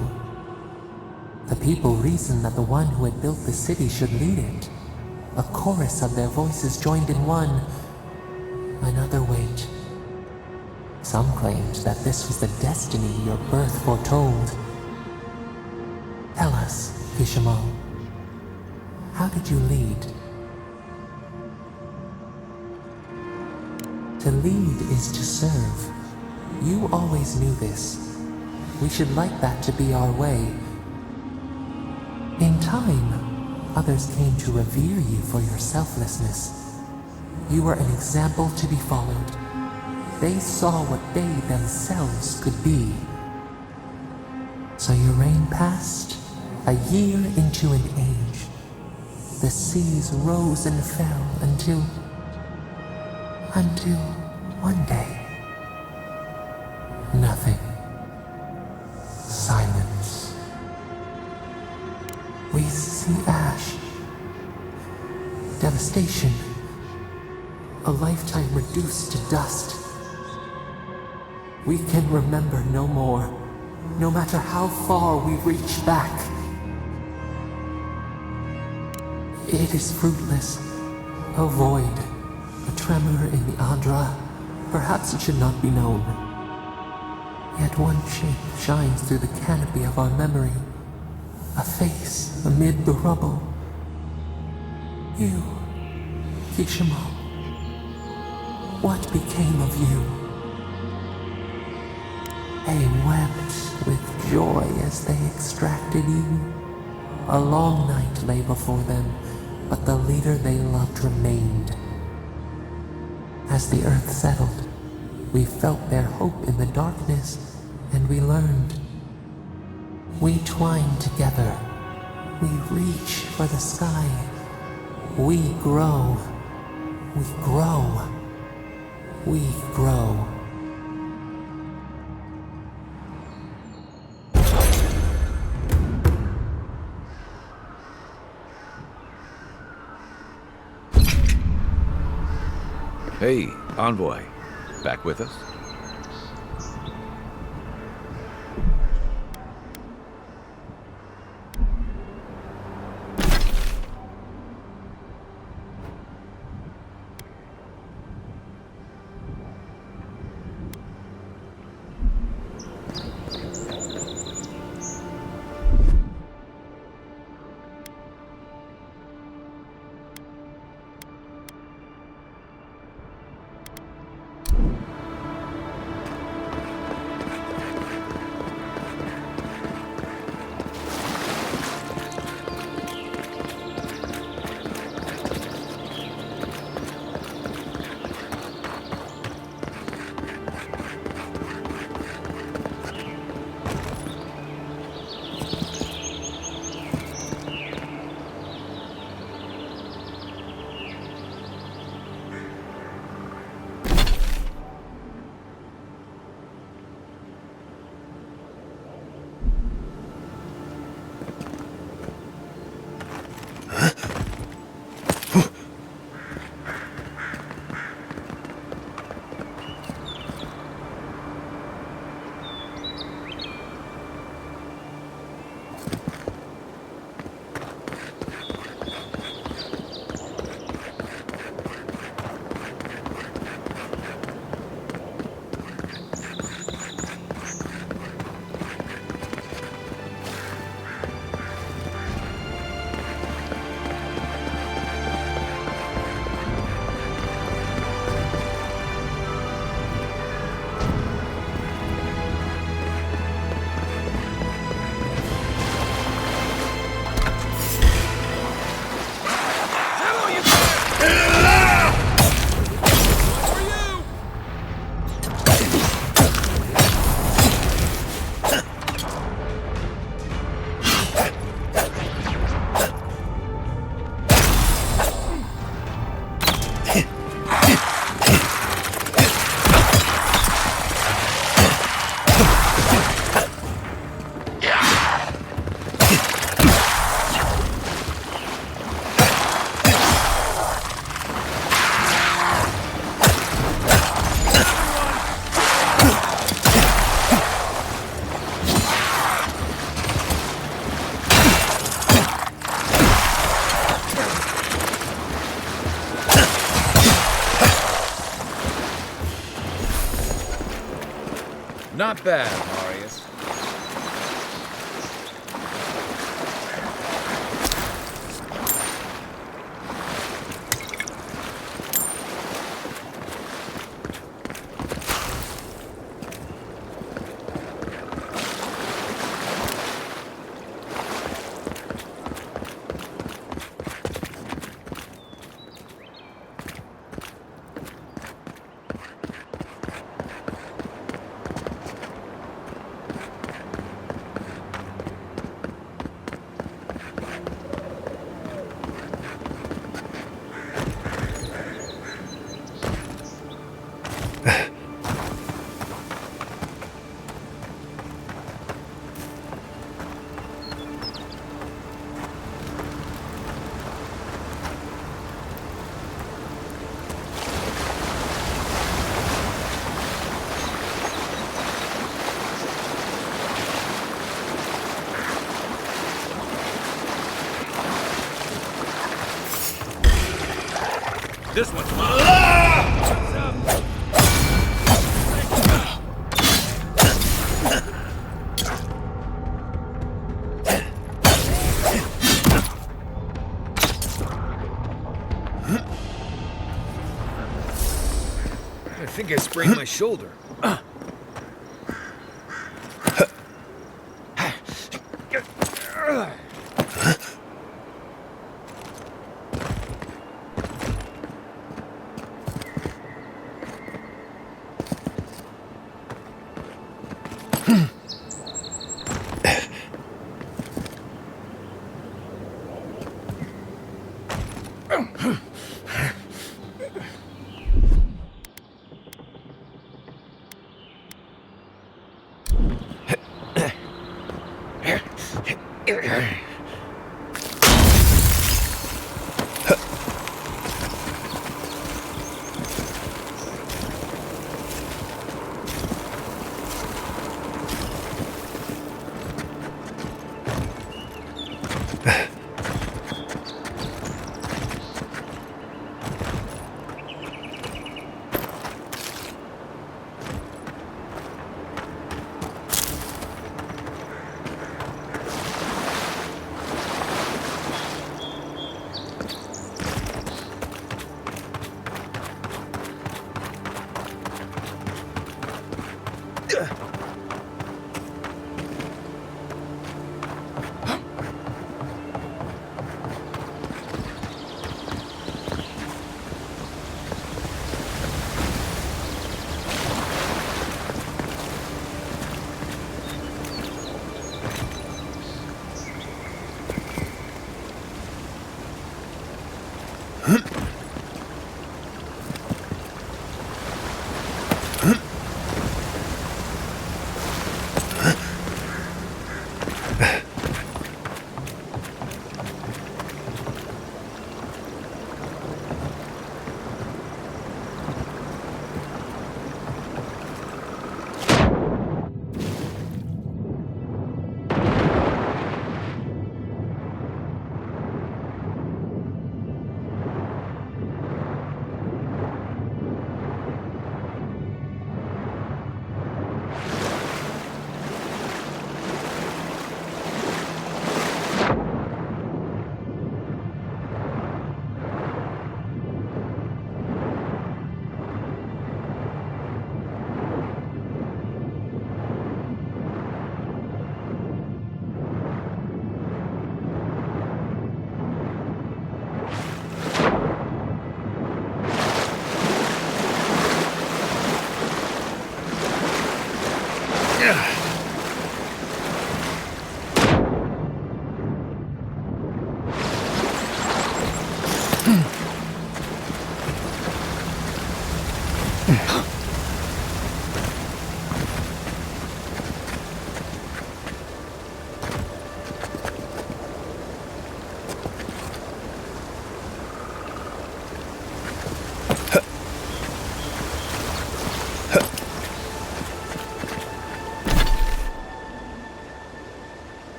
The people reasoned that the one who had built the city should lead it. A chorus of their voices joined in one. Another wait. Some claimed that this was the destiny your birth foretold. Tell us, Kishimo, how did you lead? To lead is to serve. You always knew this. We should like that to be our way. In time, others came to revere you for your selflessness. You were an example to be followed. They saw what they themselves could be. So your reign passed, a year into an age. The seas rose and fell until one day. Nothing. Silence. We see ash. Devastation. A lifetime reduced to dust. We can remember no more, no matter how far we reach back. It is fruitless. A void. A tremor in the Adra. Perhaps it should not be known. Yet one shape shines through the canopy of our memory. A face amid the rubble. You, Kishimo. What became of you? They wept with joy as they extracted you. A long night lay before them, but the leader they loved remained. As the earth settled, we felt their hope in the darkness, and we learned. We twine together. We reach for the sky. We grow. We grow. We grow.
Hey, Envoy. Back with us?
Not bad, Marius.
This one's mine.
I think I sprained my shoulder.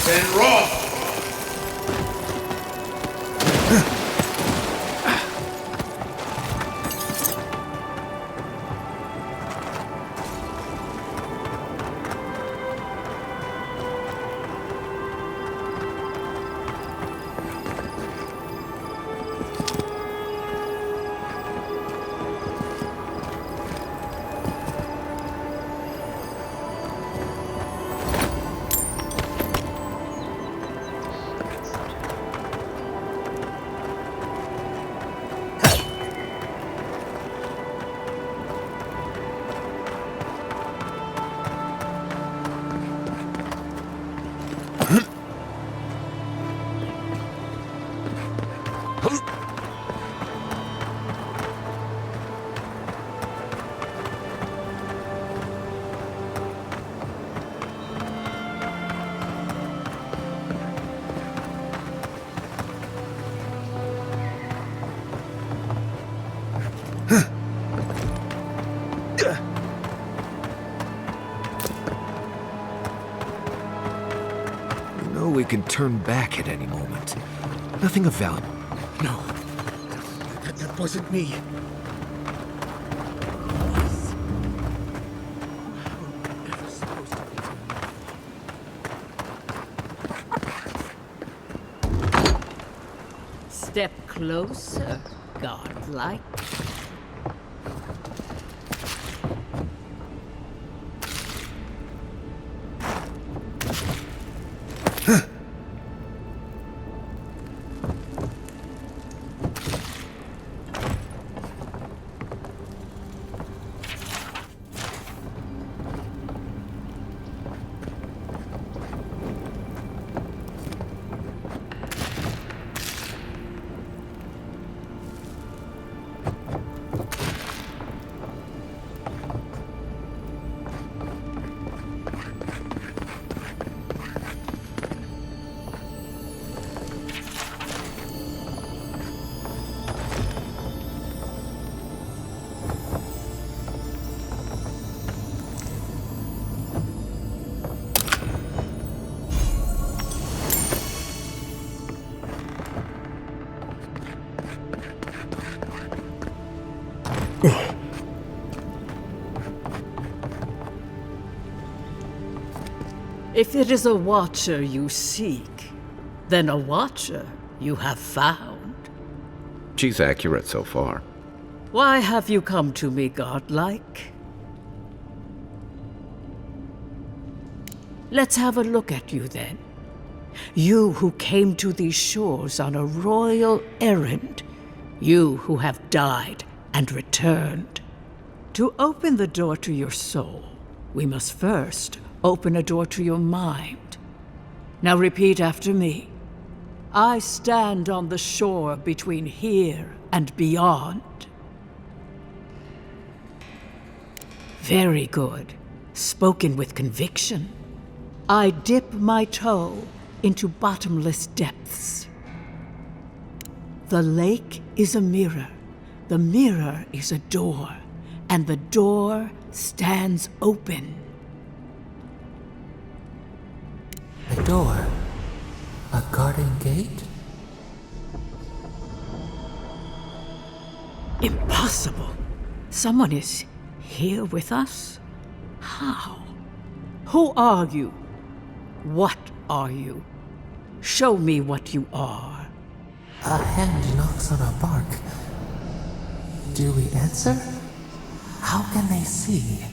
And Roth!
We can turn back at any moment. Nothing of value.
No, that wasn't me.
step closer, godlike. If it is a watcher you seek, then a watcher you have found.
She's accurate so far.
Why have you come to me, godlike? Let's have a look at you then. You who came to these shores on a royal errand. You who have died and returned. To open the door to your soul, we must first open a door to your mind. Now repeat after me. I stand on the shore between here and beyond. Very good. Spoken with conviction. I dip my toe into bottomless depths. The lake is a mirror. The mirror is a door. And the door stands open.
A door? A garden gate?
Impossible. Someone is here with us? How? Who are you? What are you? Show me what you are.
A hand knocks on our bark. Do we answer? How can they see?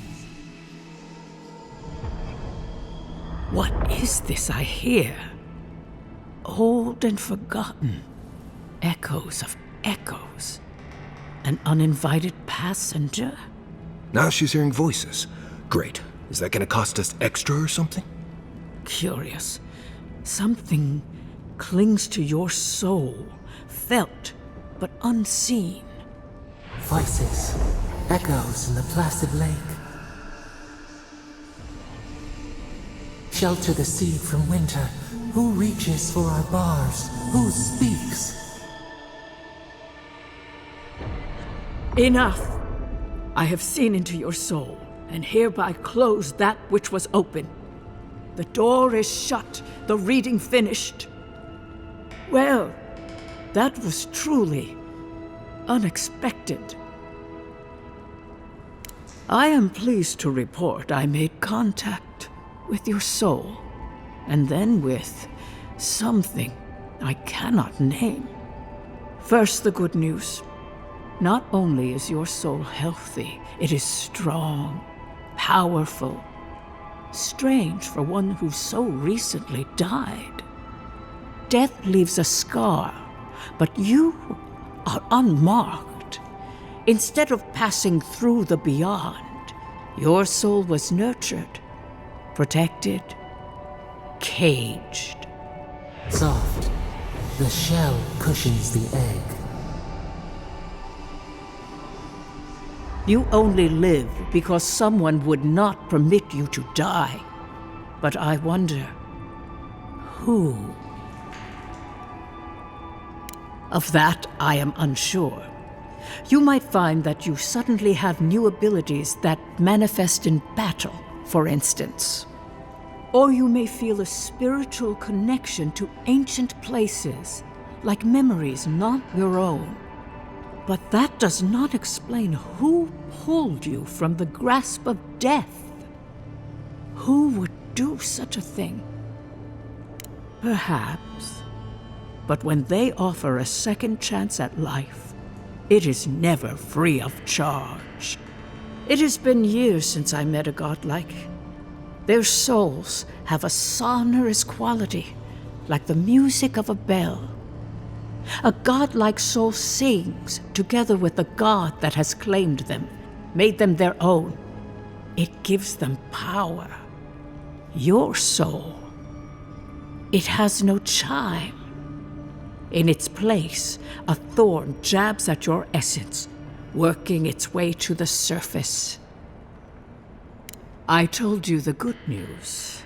What is this I hear? Old and forgotten. Echoes of echoes. An uninvited passenger?
Now she's hearing voices. Great. Is that gonna cost us extra or something?
Curious. Something clings to your soul, felt but unseen.
Voices, echoes in the placid lake. Shelter the seed from winter. Who reaches for our bars? Who speaks?
Enough! I have seen into your soul, and hereby close that which was open. The door is shut, the reading finished. Well, that was truly unexpected. I am pleased to report I made contact with your soul, and then with something I cannot name. First, the good news. Not only is your soul healthy, it is strong, powerful. Strange for one who so recently died. Death leaves a scar, but you are unmarked. Instead of passing through the beyond, your soul was nurtured, protected, caged.
Soft. The shell cushions the egg.
You only live because someone would not permit you to die. But I wonder, who? Of that, I am unsure. You might find that you suddenly have new abilities that manifest in battle, for instance. Or you may feel a spiritual connection to ancient places, like memories not your own. But that does not explain who pulled you from the grasp of death. Who would do such a thing? Perhaps But when they offer a second chance at life, it is never free of charge. It has been years since I met a godlike. Their souls have a sonorous quality, like the music of a bell. A godlike soul sings together with the god that has claimed them, made them their own. It gives them power. Your soul, it has no chime. In its place, a thorn jabs at your essence, working its way to the surface. I told you the good news.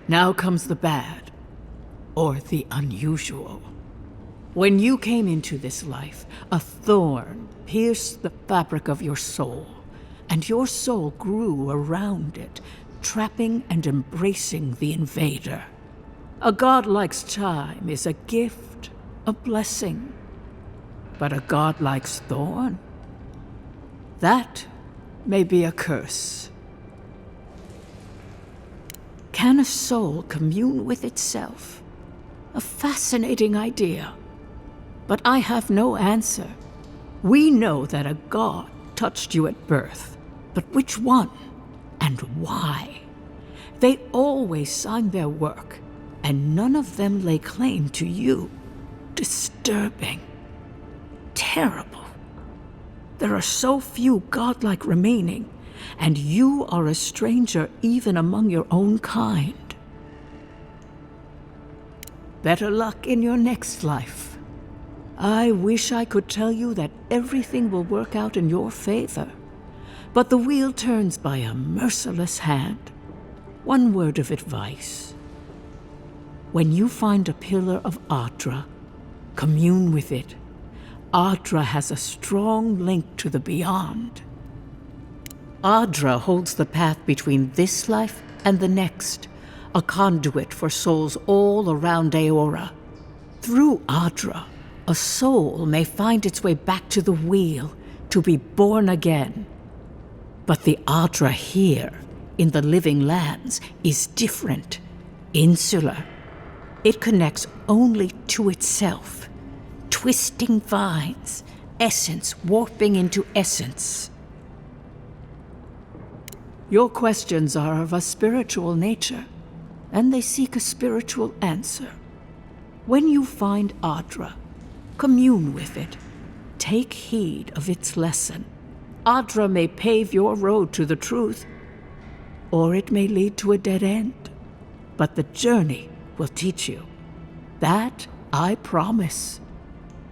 Now comes the bad, or the unusual. When you came into this life, a thorn pierced the fabric of your soul, and your soul grew around it, trapping and embracing the invader. A godlike's chime is a gift, a blessing. But a godlike's thorn? That may be a curse. Can a soul commune with itself? A fascinating idea. But I have no answer. We know that a god touched you at birth, but which one and why? They always sign their work, and none of them lay claim to you. Disturbing. Terrible. There are so few godlike remaining, and you are a stranger even among your own kind. Better luck in your next life. I wish I could tell you that everything will work out in your favor, but the wheel turns by a merciless hand. One word of advice. When you find a pillar of Adra, commune with it. Adra has a strong link to the beyond. Adra holds the path between this life and the next, a conduit for souls all around Aora. Through Adra, a soul may find its way back to the wheel, to be born again. But the Adra here, in the living lands, is different, insular. It connects only to itself. Twisting vines, essence warping into essence. Your questions are of a spiritual nature, and they seek a spiritual answer. When you find Adra, commune with it. Take heed of its lesson. Adra may pave your road to the truth, or it may lead to a dead end. But the journey will teach you. That I promise.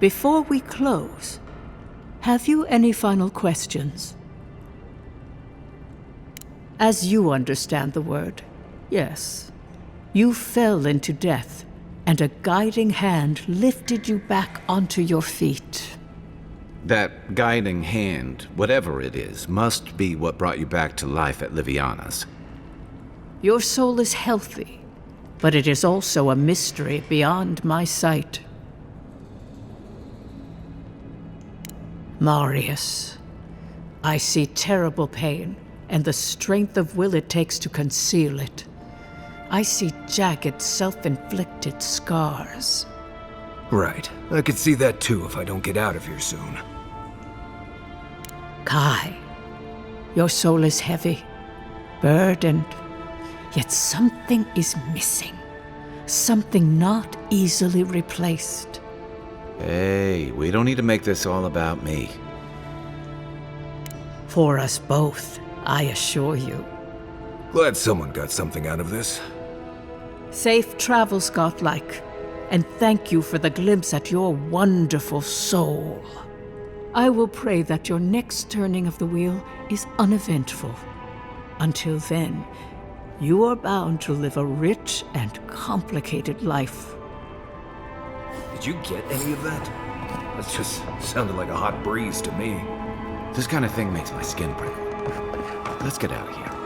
Before we close, have you any final questions? As you understand the word, yes. You fell into death, and a guiding hand lifted you back onto your feet.
That guiding hand, whatever it is, must be what brought you back to life at Liviana's.
Your soul is healthy, but it is also a mystery beyond my sight. Marius, I see terrible pain and the strength of will it takes to conceal it. I see jagged, self-inflicted scars.
Right. I could see that too if I don't get out of here soon.
Kai, your soul is heavy, burdened, yet something is missing. Something not easily replaced.
Hey, we don't need to make this all about me.
For us both, I assure you.
Glad someone got something out of this.
Safe travels, godlike, and thank you for the glimpse at your wonderful soul. I will pray that your next turning of the wheel is uneventful. Until then, you are bound to live a rich and complicated life.
Did you get any of that? That just sounded like a hot breeze to me.
This kind of thing makes my skin prickle. Let's get out of here.